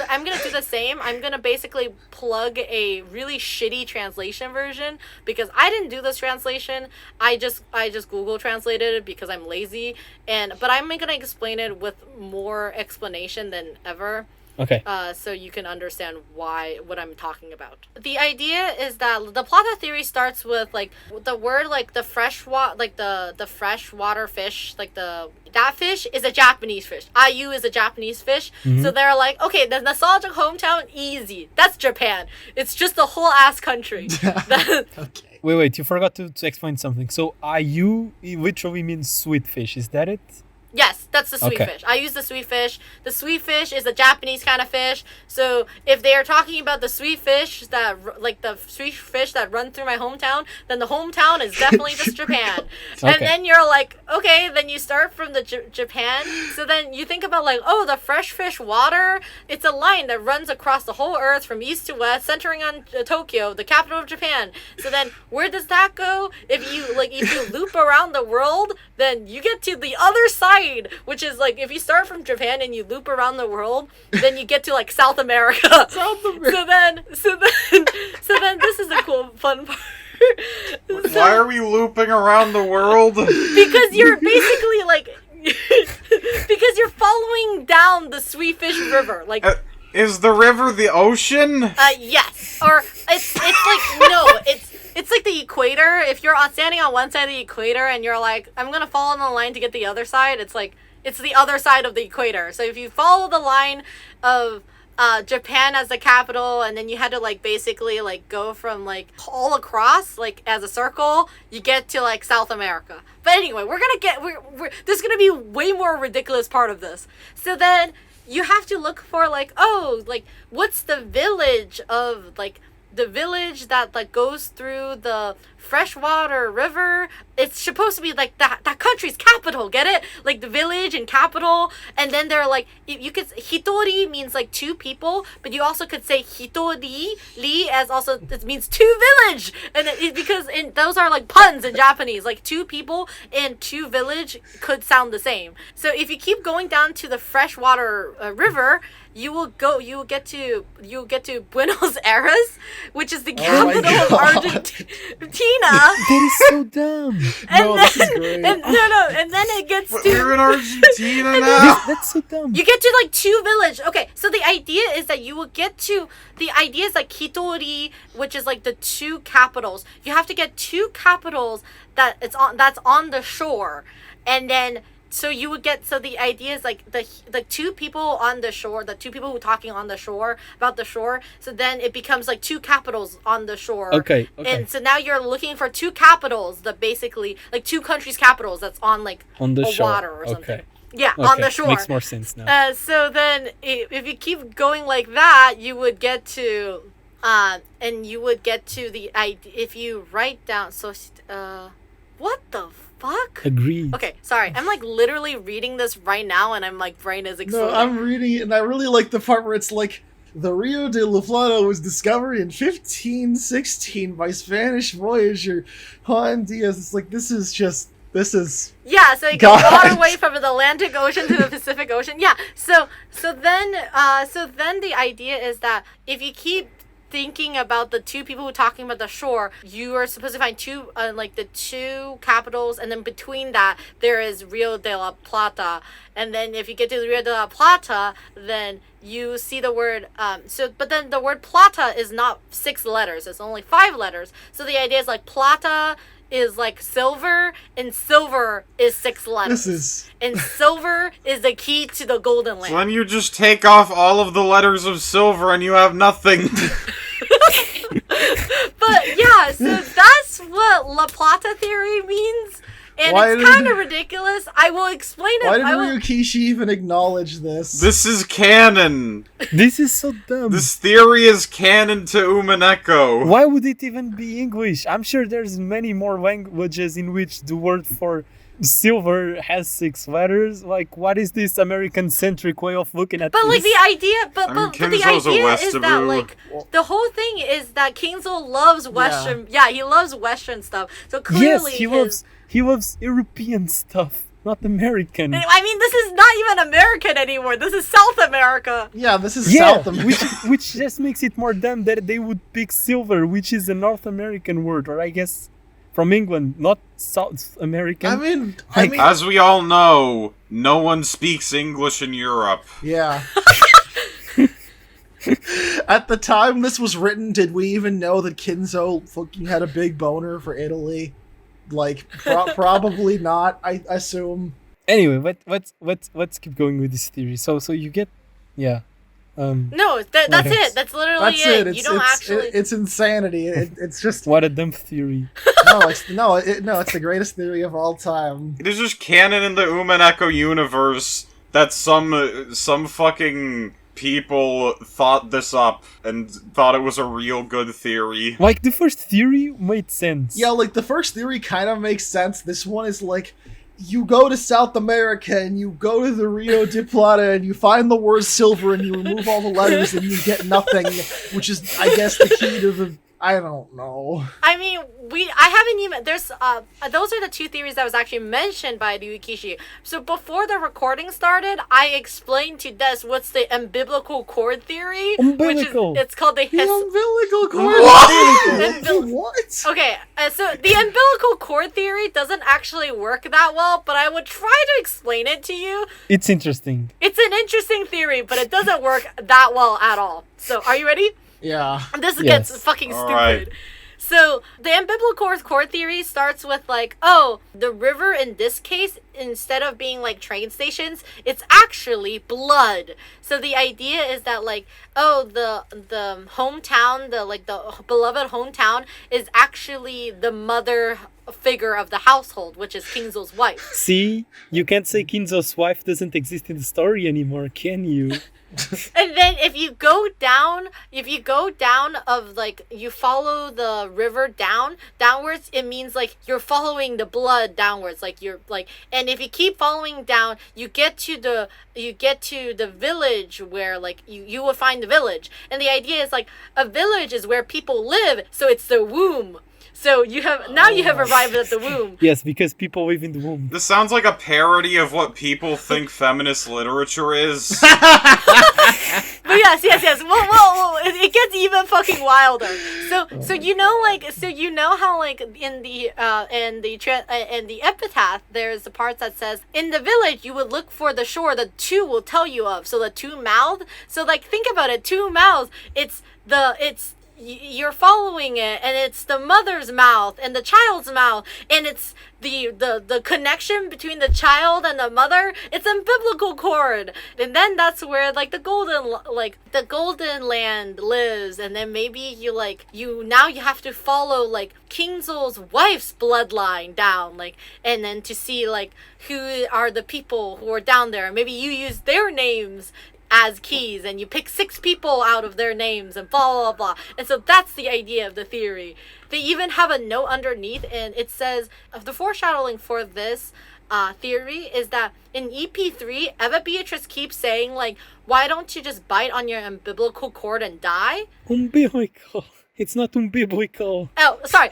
I'm gonna do the same. I'm gonna basically plug a really shitty translation version, because I didn't do this translation. I just Google translated it because I'm lazy, but I'm gonna explain it with more explanation than ever. Okay. So you can understand what I'm talking about. The idea is that the Plata theory starts with like the word like the the freshwater fish, like that fish is a Japanese fish. Ayu is a Japanese fish. Mm-hmm. So they're like, okay, the nostalgic hometown, easy. That's Japan. It's just the whole ass country. Okay. Wait, you forgot to explain something. So Ayu literally means sweet fish, is that it? Yes, that's the sweet fish. I use the sweet fish. The sweet fish is a Japanese kind of fish. So if they are talking about the sweet fish that run through my hometown, then the hometown is definitely just Japan. Okay. And then you're like, okay, then you start from the Japan. So then you think about like, oh, the fresh fish water. It's a line that runs across the whole earth from east to west, centering on Tokyo, the capital of Japan. So then where does that go? If you loop around the world, then you get to the other side trade, which is like if you start from Japan and you loop around the world, then you get to like South America. South America. So then this is the cool fun part. Why are we looping around the world? Because you're basically like because you're following down the Sweetfish River, like. Is the river the ocean? Yes. Or it's like no, it's like the equator. If you're standing on one side of the equator and you're like, I'm gonna follow the line to get the other side, it's like it's the other side of the equator. So if you follow the line of Japan as the capital, and then you had to like basically like go from like all across like as a circle, you get to like South America. But anyway, we're there's gonna be way more ridiculous part of this. So then you have to look for like, oh, like what's the village of like the village that like goes through the freshwater river. It's supposed to be like that country's capital, get it? Like the village and capital. And then they're like, you could, hitori means like two people, but you also could say hitori li as also, it means two village. And because those are like puns in Japanese, like two people and two village could sound the same. So if you keep going down to the freshwater river, you will get to Buenos Aires, which is the capital of Argentina. That is so dumb. No, this is great. And then it gets to. We're in Argentina now. That's so dumb. You get to like two village. Okay, so the idea is that you will get to the idea is like hitori, which is like the two capitals. You have to get two capitals that's on the shore, and then. So you would get, so the idea is like the two people on the shore, the two people who are talking on the shore about the shore. So then it becomes like two capitals on the shore. Okay. And so now you're looking for two capitals that basically like two countries' capitals that's on like on the shore. Water or something. Okay. Yeah, Okay. on the shore. Makes more sense now. So then if you keep going like that, you would get to, and you would get to the idea if you write down. So, what the fuck? Agreed. Okay, sorry. I'm like literally reading this right now, and I'm like brain is exploding. No, I'm reading it, and I really like the part where it's like, the Rio de la Plata was discovered in 1516 by Spanish voyager Juan Diaz. It's like, this is Yeah, so you God. go all the way from the Atlantic Ocean to the Pacific Ocean. Yeah, so then the idea is that if you keep thinking about the two people who are talking about the shore, you are supposed to find two, like the two capitals, and then between that there is Rio de la Plata. And then if you get to Rio de la Plata, then you see the word, but then the word plata is not 6 letters, it's only 5 letters. So the idea is like plata is like silver, and silver is 6 letters. And silver is the key to the golden land. So then you just take off all of the letters of silver and you have nothing. But yeah, so that's what La Plata theory means. And it's kind of ridiculous. I will explain it. Why did Ryukishi even acknowledge this? This is canon. This is so dumb. This theory is canon to Umineko. Why would it even be English? I'm sure there's many more languages in which the word for silver has 6 letters. Like, what is this American-centric way of looking at But this? like the idea, but the idea is that like the whole thing is that Kingzo loves Western. Yeah, he loves Western stuff. So clearly, he loves European stuff, not American. I mean, this is not even American anymore. This is South America. Yeah, this is South America. which just makes it more dumb that they would pick silver, which is a North American word, or I guess from England, not South American. I mean, as we all know, no one speaks English in Europe. Yeah. At the time this was written, did we even know that Kinzo fucking had a big boner for Italy? Like, probably not, I assume. Anyway, let's keep going with this theory. So you get, yeah. No, that's it. That's literally it. You don't actually. It's insanity. It's just. What a dumb theory. It's the greatest theory of all time. It is just canon in the Umineko universe that some fucking people thought this up and thought it was a real good theory. Like, the first theory made sense. Yeah, like, the first theory kind of makes sense. This one is like, you go to South America and you go to the Rio de Plata and you find the word silver and you remove all the letters and you get nothing, which is, I guess, the key to the I don't know. I mean, I haven't even, there's, those are the two theories that was actually mentioned by Ryukishi. So before the recording started, I explained to Des what's the umbilical cord theory. Umbilical. Which is, it's called the The umbilical cord. What? Okay, so the umbilical cord theory doesn't actually work that well, but I would try to explain it to you. It's interesting. It's an interesting theory, but it doesn't work that well at all. So, are you ready? Yeah. This Yes. gets fucking All stupid. right. So, the umbilical cord theory starts with like, oh, the river in this case, instead of being like train stations, it's actually blood. So the idea is that like, oh, the hometown, the beloved hometown is actually the mother figure of the household, which is Kingzo's wife. See, you can't say Kinzo's wife doesn't exist in the story anymore, can you? And then if you go down of like, you follow the river downwards, it means like you're following the blood downwards, like you're like, and if you keep following down, you get to the village where like you will find the village. And the idea is like a village is where people live, so it's the womb. So you have arrived at the womb. Yes, because people live in the womb. This sounds like a parody of what people think feminist literature is. But yes. Well, it gets even fucking wilder. So you know how like in the Epitaph, there's the part that says, in the village you would look for the shore the two will tell you of. So the two mouths. So like, think about it, two mouths. You're following it, and it's the mother's mouth and the child's mouth, and it's the connection between the child and the mother. It's umbilical cord, and then that's where like the golden land lives. And then maybe you have to follow like Kingzo's wife's bloodline down, like, and then to see like who are the people who are down there. Maybe you use their names as keys, and you pick 6 people out of their names, and blah blah blah. And so that's the idea of the theory. They even have a note underneath, and it says the foreshadowing for this theory is that in EP3, Eva Beatrice keeps saying like, why don't you just bite on your umbilical cord and die? Umbilical. It's not umbilical. Oh, sorry.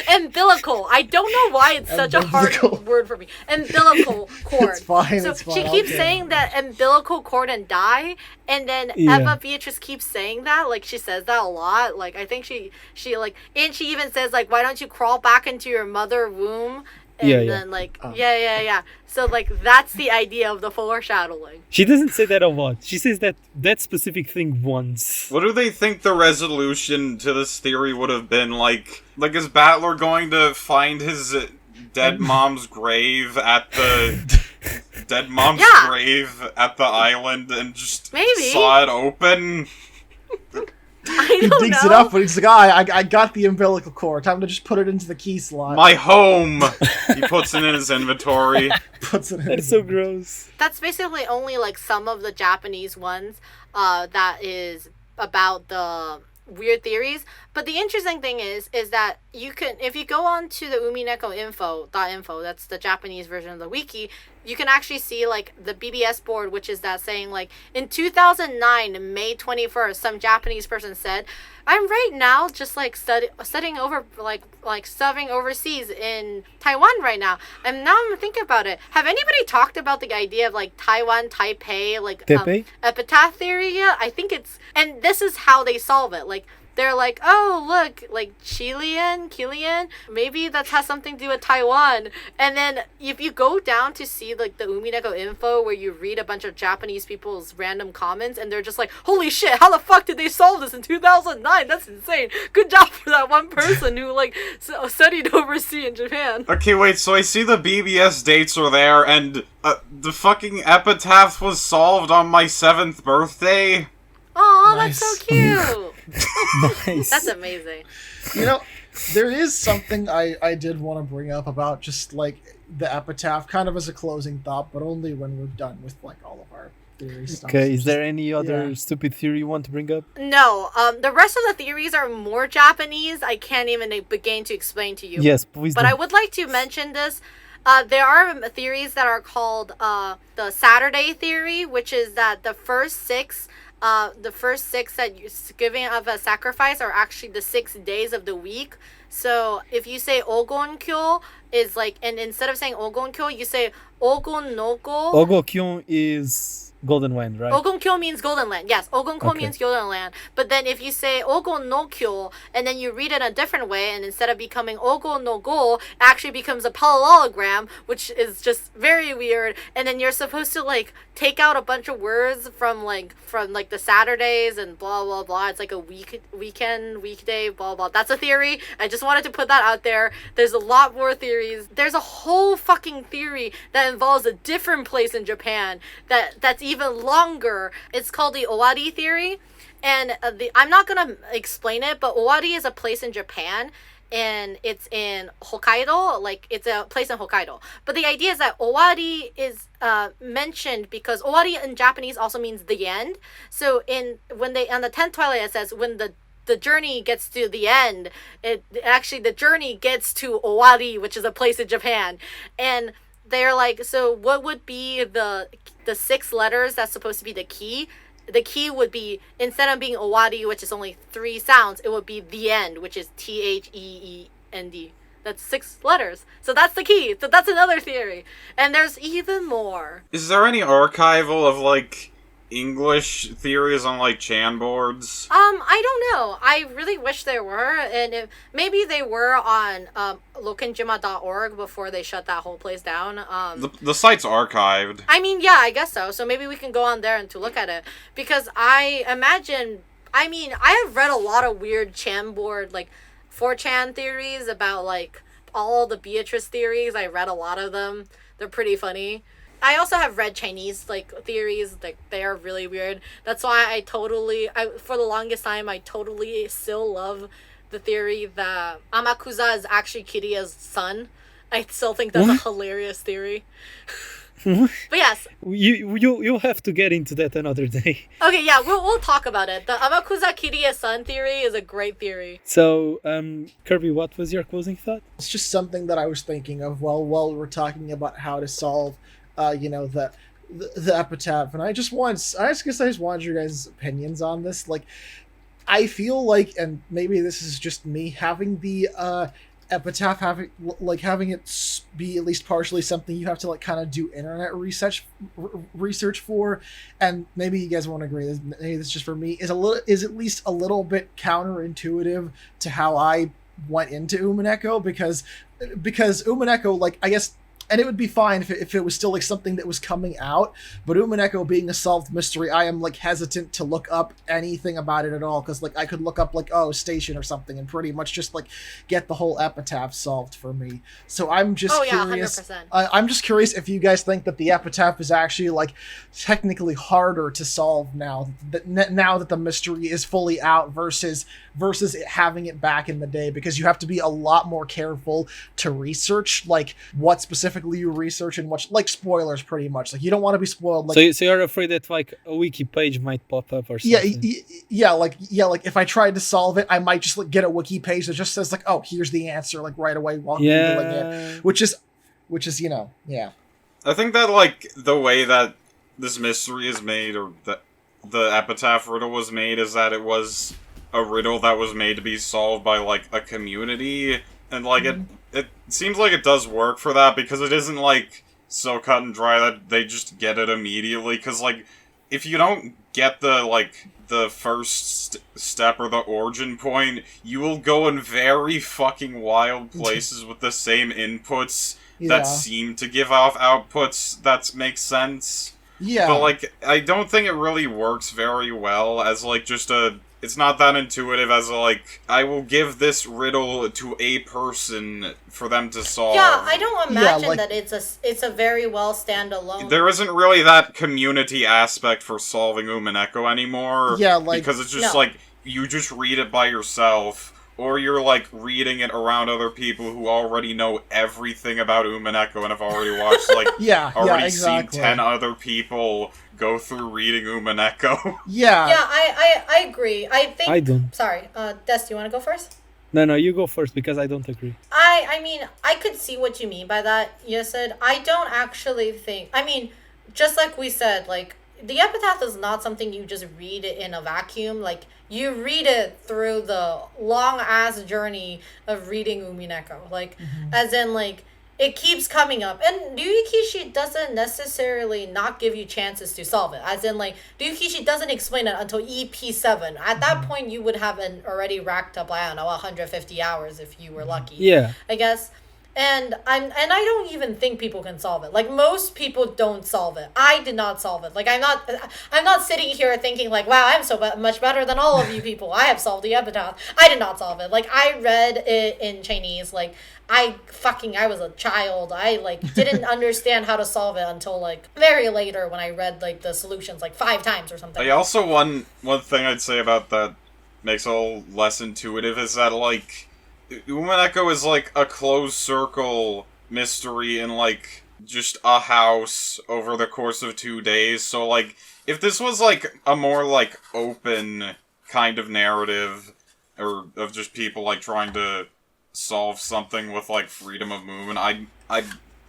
Umbilical. I don't know why it's such a hard word for me. Umbilical cord. It's fine. So it's fine. she keeps saying that umbilical cord and die, and then Eva Beatrice keeps saying that. Like, she says that a lot. Like, I think she like, and she even says like, why don't you crawl back into your mother womb? And then like, So like, that's the idea of the foreshadowing. She doesn't say that a lot. She says that specific thing once. What do they think the resolution to this theory would have been? Like is Battler going to find his dead mom's grave at the grave at the island and just saw it open? I don't he digs know. it up, but he's like, I got the umbilical cord. Time to just put it into the key slot. My home! He puts it in his inventory. That's so gross. That's basically only like some of the Japanese ones that is about the weird theories. But the interesting thing is that you can, if you go on to the Umineko info, that's the Japanese version of the wiki, you can actually see like the BBS board, which is that saying like, in 2009, May 21st, some Japanese person said, I'm right now just like studying over like studying overseas in Taiwan right now. And now I'm thinking about it. Have anybody talked about the idea of like Taiwan, Taipei, like epitaph theory yet? I think it's, and this is how they solve it. Like, they're like, oh, look, like Kilian, maybe that has something to do with Taiwan. And then if you go down to see like the Umineko info, where you read a bunch of Japanese people's random comments, and they're just like, holy shit, how the fuck did they solve this in 2009? That's insane. Good job for that one person who like studied overseas in Japan. Okay, wait, so I see the BBS dates are there, and the fucking epitaph was solved on my 7th birthday? Oh, Nice. That's so cute. Nice. That's amazing. You know, there is something I did want to bring up about just like the epitaph, kind of as a closing thought, but only when we're done with like all of our theory stuff. Okay, is there any other stupid theory you want to bring up? No, the rest of the theories are more Japanese. I can't even begin to explain to you. Yes, please But do. I would like to mention this. There are theories that are called the Saturday theory, which is that the first 6 the first 6 that you're giving of a sacrifice are actually the 6 days of the week. So if you say Ogonkyo is like, and instead of saying Ogonkyo, you say Ogon no go. Ogokyon is Golden Land, right? Ogonkyo means Golden Land. Yes, Ogonkyo Okay. means Golden Land. But then if you say Ogon no kyo, and then you read it a different way, and instead of becoming Ogon no go, it actually becomes a parallelogram, which is just very weird. And then you're supposed to like take out a bunch of words from the Saturdays and blah blah blah. It's like a weekday, blah blah. That's a theory. I just wanted to put that out there. There's a lot more theories. There's a whole fucking theory that involves a different place in Japan that's even longer. It's called the Owari Theory, and I'm not gonna explain it, but Owari is a place in Japan, and it's in Hokkaido. Like, it's a place in Hokkaido. But the idea is that Owari is mentioned because Owari in Japanese also means the end. So on the 10th Twilight, it says when the journey gets to the end, the journey gets to Owari, which is a place in Japan. And they're like, so what would be the 6 letters that's supposed to be the key? The key would be, instead of being Owari, which is only 3 sounds, it would be the end, which is THEEND. That's 6 letters. So that's the key. So that's another theory. And there's even more. Is there any archival of, like, English theories on, like, Chan boards? I don't know. I really wish there were, and maybe they were on lokenjima.org before they shut that whole place down. The site's archived. I mean, yeah, I guess so. So maybe we can go on there and to look at it, because I have read a lot of weird Chan board, like 4chan theories about like all the Beatrice theories. I read a lot of them. They're pretty funny. I also have read Chinese like theories, like they are really weird. That's why for the longest time I totally still love the theory that Amakusa is actually Kiriya's son. I still think that's a hilarious theory. But yes, you'll have to get into that another day. okay, yeah, we'll talk about it. The Amakusa Kiriya son theory is a great theory. So, Kirby, what was your closing thought? It's just something that I was thinking of while we were talking about how to solve the epitaph, and I just wanted your guys' opinions on this. Like, I feel like, and maybe this is just me, having the epitaph having it be at least partially something you have to like kind of do internet research for, and maybe you guys won't agree. Maybe this is just for me is at least a little bit counterintuitive to how I went into Umineko, because Umineko, like, I guess. And it would be fine if it was still like something that was coming out, but Umineko being a solved mystery, I am like hesitant to look up anything about it at all, because like I could look up like station or something and pretty much just like get the whole epitaph solved for me. So I'm just curious. 100%. I'm just curious if you guys think that the epitaph is actually like technically harder to solve now that the mystery is fully out versus having it back in the day, because you have to be a lot more careful to research like what specifically you research and what, like, spoilers pretty much. Like, you don't want to be spoiled. Like, So you're afraid that like a wiki page might pop up or something? like if I tried to solve it, I might just like get a wiki page that just says like, oh, here's the answer, like right away while Googling it, which is yeah. I think that, like, the way that this mystery is made, or that the epitaph riddle was made, is that it was a riddle that was made to be solved by, like, a community, and, like, it seems like it does work for that, because it isn't, like, so cut and dry that they just get it immediately, because, like, if you don't get the first step or the origin point, you will go in very fucking wild places with the same inputs that seem to give off outputs that make sense. Yeah. But, like, I don't think it really works very well as, like, just it's not that intuitive as, like, I will give this riddle to a person for them to solve. Yeah, I don't imagine that it's a very well standalone. There isn't really that community aspect for solving Umineko anymore. Yeah, like, because it's just like, you just read it by yourself, or you're, like, reading it around other people who already know everything about Umineko and have already watched, like, seen 10 other people go through reading Umineko. Yeah. Yeah, I agree. I think... I don't. Sorry, Des, do you want to go first? No, you go first, because I don't agree. I mean, I could see what you mean by that, you said. I don't actually think... I mean, just like we said, like, the Epitaph is not something you just read it in a vacuum. Like, you read it through the long-ass journey of reading Umineko. Like, as in, like, it keeps coming up. And Ryukishi doesn't necessarily not give you chances to solve it. As in, like, Ryukishi doesn't explain it until EP7. At that point, you would have already racked up, I don't know, 150 hours if you were lucky. Yeah. I guess. And I don't even think people can solve it. Like, most people don't solve it. I did not solve it. Like, I'm not sitting here thinking like, wow, I'm so much better than all of you people. I have solved the Epitaph. I did not solve it. Like, I read it in Chinese. Like, I was a child. I like didn't understand how to solve it until like very later when I read like the solutions like 5 times or something. I also one thing I'd say about that makes it a little less intuitive is that like Umineko is like a closed circle mystery in like just a house over the course of 2 days. So like if this was like a more like open kind of narrative or of just people like trying to solve something with like freedom of movement,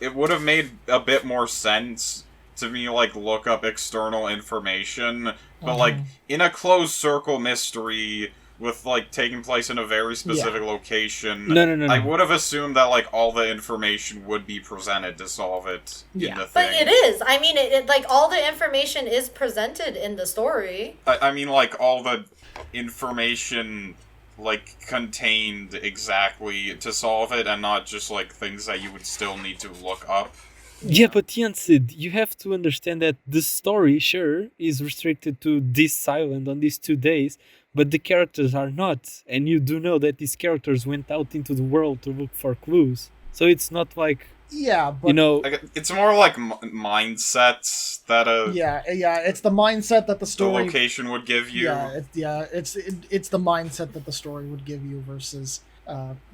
it would have made a bit more sense to me like look up external information. But like in a closed circle mystery with like taking place in a very specific location, No. I would have assumed that like all the information would be presented to solve it in the thing. But it is. I mean, it like all the information is presented in the story. I mean like all the information like contained exactly to solve it and not just like things that you would still need to look up. Yeah, but Sid, you have to understand that the story, sure, is restricted to this island on these 2 days, but the characters are not. And you do know that these characters went out into the world to look for clues. So it's not like, Yeah, but you know... It's more like mindsets that it's the mindset that the the story location would give you. It's the mindset that the story would give you versus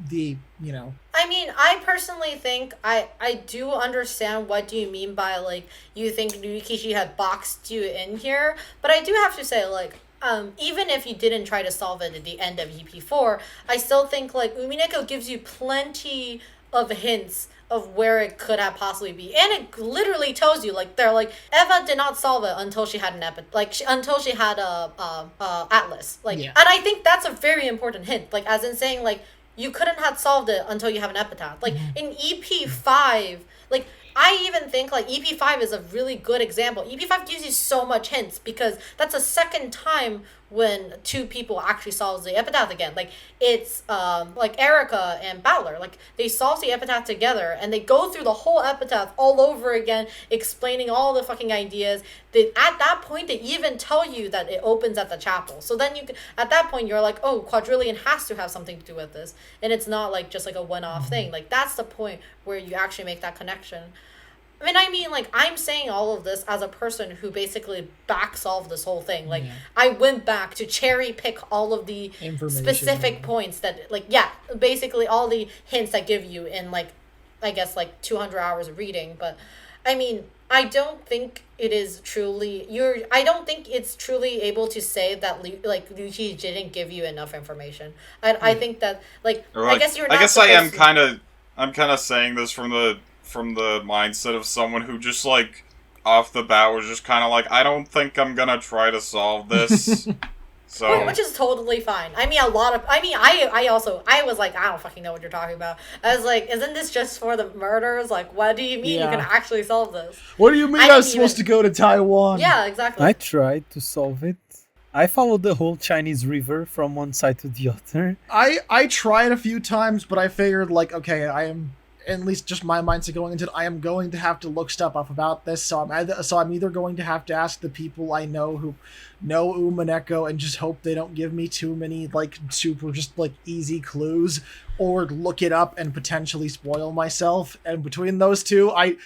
the, you know. I mean, I personally think I do understand what do you mean by like you think Ryukishi had boxed you in here, but I do have to say like even if you didn't try to solve it at the end of EP4, I still think like Umineko gives you plenty of hints of where it could have possibly be, and it literally tells you like they're like Eva did not solve it until she had an until she had a atlas, like, and I think that's a very important hint, like as in saying like you couldn't have solved it until you have an epitaph. Like in EP5, like I even think like EP5 is a really good example. EP5 gives you so much hints because that's the second time when 2 people actually solves the epitaph again. Like it's like Erica and Bowler, like they solve the epitaph together and they go through the whole epitaph all over again, explaining all the fucking ideas. At that point they even tell you that it opens at the chapel. So then at that point you're like, oh, Quadrillion has to have something to do with this, and it's not like just like a one-off thing. Like that's the point where you actually make that connection. I mean, like, I'm saying all of this as a person who basically back-solved this whole thing. Like, I went back to cherry-pick all of the specific points that, like, basically all the hints that give you in, like, I guess, like, 200 hours of reading. But, I mean, I don't think it is truly... I don't think it's truly able to say that, like, Ryuichi didn't give you enough information. I think that, like, I guess you're not... I guess I'm kind of saying this from the mindset of someone who just, like, off the bat was just kind of like, I don't think I'm gonna try to solve this. So, which is totally fine. I mean, I was like, I don't fucking know what you're talking about. I was like, isn't this just for the murders? Like, what do you mean you can actually solve this? What do you mean I was supposed to go to Taiwan? Yeah, exactly. I tried to solve it. I followed the whole Chinese river from one side to the other. I tried a few times, but I figured, like, okay, I am... at least just my mindset going into it, I am going to have to look stuff up about this, so I'm either going to have to ask the people I know who know Umineko and just hope they don't give me too many, like, super just, like, easy clues, or look it up and potentially spoil myself. And between those two, I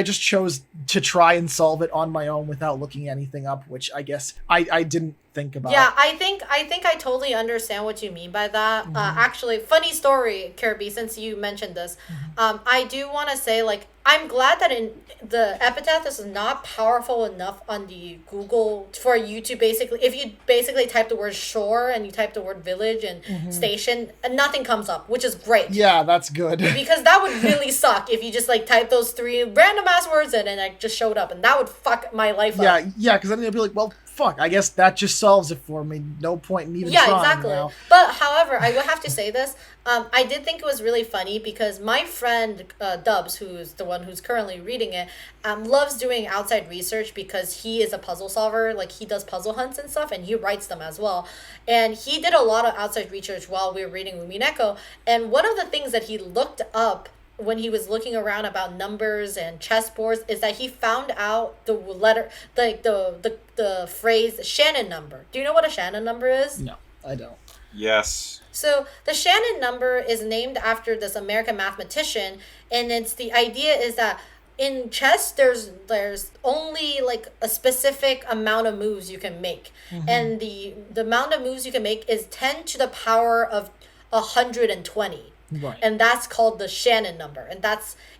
just chose to try and solve it on my own without looking anything up, which I guess I didn't think about. Yeah, I think I totally understand what you mean by that. Actually, funny story, Kirby, since you mentioned this. I do want to say, like, I'm glad that in the Epitaph is not powerful enough on the Google for you to basically, if you basically type the word shore and you type the word village and station, and nothing comes up, which is great. Yeah, that's good. Because that would really suck if you just like type those 3 random ass words in and it just showed up, and that would fuck my life up. Yeah, because then you'll be like, well, fuck, I guess that just solves it for me. No point in even trying. Yeah, exactly. Now. But however, I will have to say this. I did think it was really funny because my friend Dubs, who's the one who's currently reading it, loves doing outside research because he is a puzzle solver. Like, he does puzzle hunts and stuff, and he writes them as well. And he did a lot of outside research while we were reading Umineko. And one of the things that he looked up when he was looking around about numbers and chessboards is that he found out the letter, like the phrase Shannon number. Do you know what a Shannon number is? No, I don't. Yes. So the Shannon number is named after this American mathematician, and it's the idea is that in chess there's only like a specific amount of moves you can make, and the amount of moves you can make is 10 to the power of 120. Right. And that's called the Shannon number, and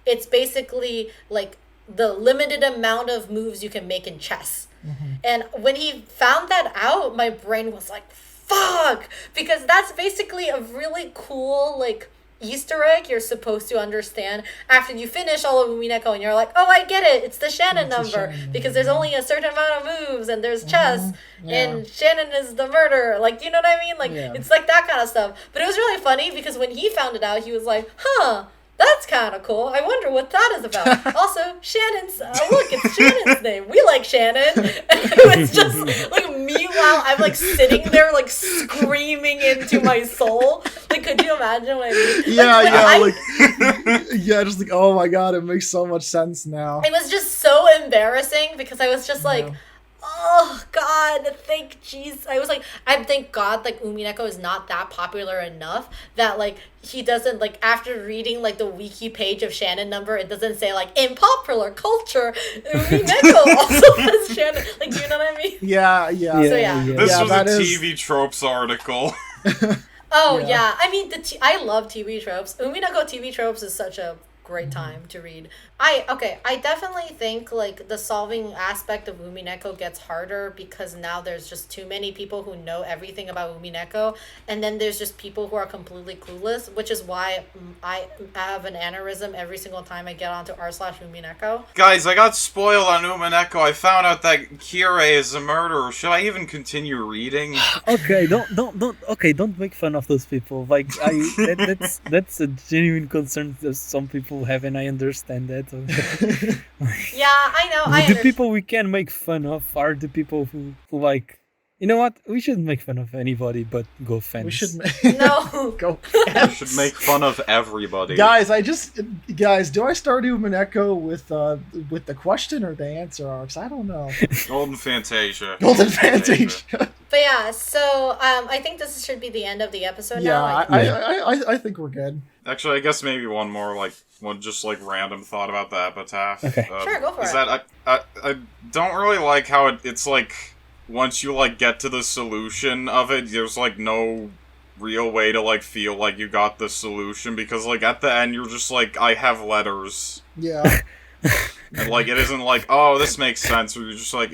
it's basically like the limited amount of moves you can make in chess. And when he found that out, my brain was like, fuck, because that's basically a really cool like Easter egg you're supposed to understand after you finish all of Umineko, and you're like, oh, I get it, it's the Shannon number, because there's only a certain amount of moves, and there's chess, and Shannon is the murderer, like, you know what I mean, like, it's like that kind of stuff. But it was really funny because when he found it out, he was like, huh, that's kind of cool. I wonder what that is about. Also, Shannon's, look, it's Shannon's name. We like Shannon. And it was just, like, meanwhile, I'm, like, sitting there, like, screaming into my soul. Like, could you imagine what I mean? Just like, oh my god, it makes so much sense now. It was just so embarrassing because I was just like, oh god, thank God, like, Umineko is not that popular enough that, like, he doesn't, like, after reading, like, the wiki page of Shannon number, it doesn't say, like, in popular culture, Umineko also has Shannon, like, do you know what I mean? Yeah. This was a TV tropes article. Oh yeah, I mean, I love TV tropes. Umineko TV tropes is such a great time to read. I definitely think like the solving aspect of Umineko gets harder because now there's just too many people who know everything about Umineko, and then there's just people who are completely clueless, which is why I have an aneurysm every single time I get onto r/Umineko. Guys, I got spoiled on Umineko. I found out that Kirei is a murderer. Should I even continue reading? Okay, don't make fun of those people. Like, that's a genuine concern that some people have, and I understand that. Yeah, I know. The people we can make fun of are the people who like, you know what? We shouldn't make fun of anybody but Go fans. We should no. Go fans. We should make fun of everybody. Guys, do I start Umineko with the question or the answer arcs? I don't know. Golden Fantasia. But yeah, so I think this should be the end of the episode now. I think we're good. Actually, I guess maybe one more, like, one just, like, random thought about the Epitaph. Okay. Sure, go for it. Is that I don't really like how it's, like, once you, like, get to the solution of it, there's, like, no real way to, like, feel like you got the solution, because, like, at the end, you're just like, I have letters. Yeah. And, like, it isn't like, oh, this makes sense, or you're just like,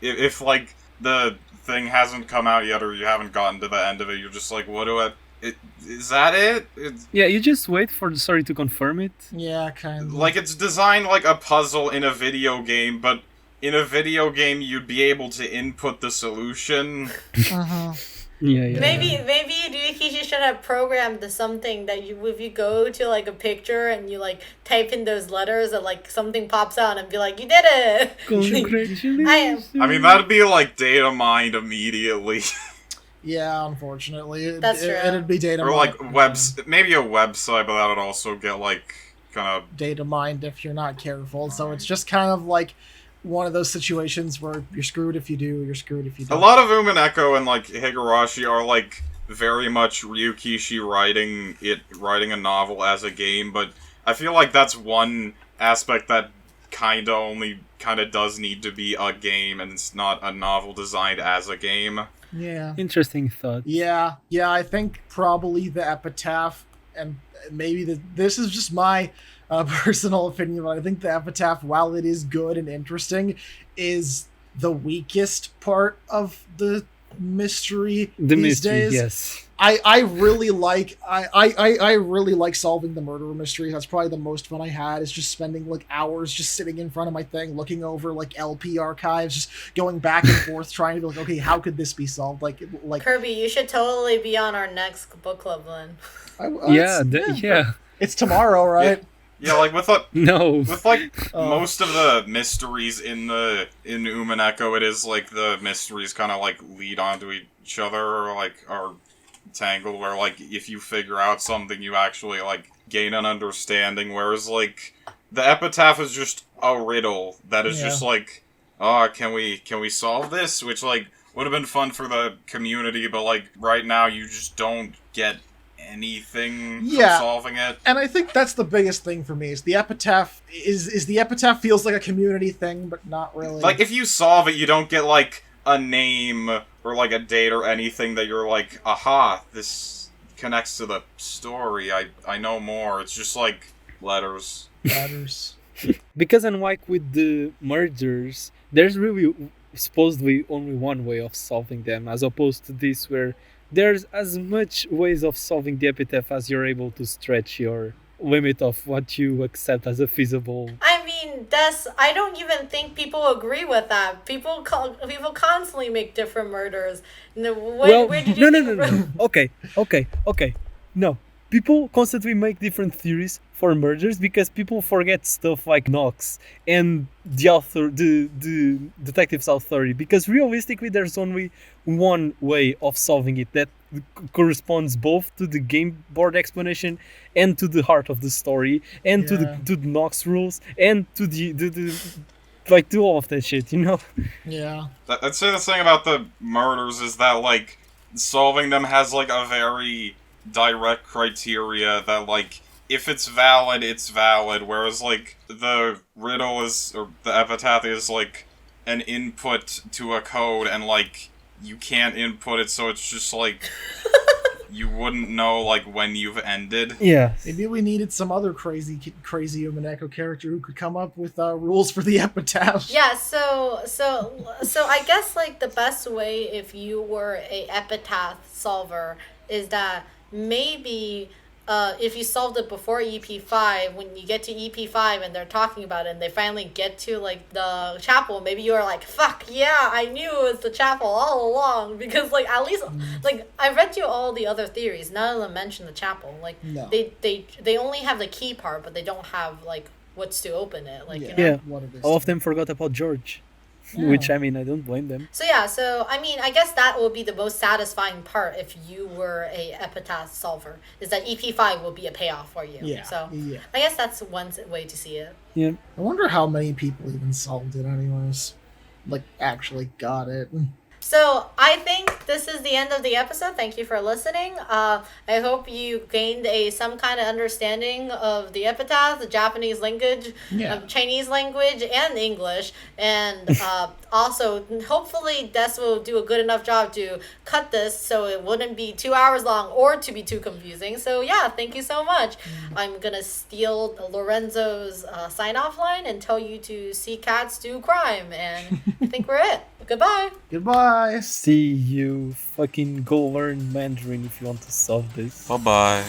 if, like, the thing hasn't come out yet, or you haven't gotten to the end of it, you're just like, what do I... Is that it? Yeah, you just wait for the story to confirm it. Yeah, kind of. Like, it's designed like a puzzle in a video game, but in a video game, you'd be able to input the solution. Yeah. Maybe he should have programmed something that if you go to like a picture and you like type in those letters and like something pops out and be like, you did it. Congratulations. I mean, that'd be like data mined immediately. Yeah, unfortunately. That's true. It'd be data mined. Or like mined. maybe a website, but that would also get like kind of data mined if you're not careful. So it's just kind of like one of those situations where you're screwed if you do, you're screwed if you don't. A lot of Umineko and like Higurashi are like very much Ryukishi writing a novel as a game, but I feel like that's one aspect that kinda does need to be a game, and it's not a novel designed as a game. Yeah. Interesting thought. Yeah, I think probably the Epitaph, and maybe this is just my personal opinion, but I think the Epitaph, while it is good and interesting, is the weakest part of the mystery these days. Yes. I really like I really like solving the murderer mystery. That's probably the most fun I had, is just spending like hours just sitting in front of my thing, looking over like LP archives, just going back and forth, trying to be like, okay, how could this be solved? Like Kirby, you should totally be on our next book club then. Yeah. It's tomorrow, right? Yeah, like with No. most of the mysteries in Umineko, it is like the mysteries kind of like lead onto each other, or like are tangled, where like if you figure out something, you actually like gain an understanding. Whereas like the Epitaph is just a riddle that is just like, oh, can we solve this? Which like would have been fun for the community, but like right now you just don't get anything from solving it. And I think that's the biggest thing for me, is the Epitaph the Epitaph feels like a community thing, but not really. Like if you solve it, you don't get like a name or like a date or anything that you're like, aha, this connects to the story, I know more. It's just like letters. Because unlike with the murders, there's really supposedly only one way of solving them, as opposed to this where there's as much ways of solving the Epitaph as you're able to stretch your limit of what you accept as a feasible. I mean, I don't even think people agree with that. People constantly make different murders. Where did you No. Okay. No. People constantly make different theories for murders because people forget stuff like Knox and the detective's authority, because realistically there's only one way of solving it that corresponds both to the game board explanation and to the heart of the story and to the Knox rules and to the like to all of that shit, you know? Yeah. I'd say the thing about the murders is that like solving them has like a very direct criteria that like if it's valid, it's valid, whereas like the riddle or the Epitaph is like an input to a code, and like you can't input it, so it's just like you wouldn't know like when you've ended. Yeah. Maybe we needed some other crazy Umineko character who could come up with rules for the Epitaph. Yeah, so I guess like the best way if you were a Epitaph solver is that maybe if you solved it before EP5, when you get to EP5 and they're talking about it and they finally get to like the chapel, maybe you're like, fuck yeah, I knew it was the chapel all along, because like at least like I read you all the other theories, none of them mention the chapel. Like No. they only have the key part, but they don't have like what's to open it. Like you know? What it is. All of them forgot about George. Yeah. Which, I mean, I don't blame them. So I mean, I guess that will be the most satisfying part if you were a Epitaph solver, is that EP5 will be a payoff for you. Yeah. So Yeah. I guess that's one way to see it. Yeah. I wonder how many people even solved it anyways. Like, actually got it. So I think this is the end of the episode. Thank you for listening. I hope you gained some kind of understanding of the Epitaph, the Japanese language, Chinese language, and English. And also, hopefully, Des will do a good enough job to cut this so it wouldn't be 2 hours long or to be too confusing. So yeah, thank you so much. I'm going to steal Lorenzo's sign-off line and tell you to see cats do crime. And I think we're it. Goodbye. Goodbye. See you. Fucking go learn Mandarin if you want to solve this. Bye-bye.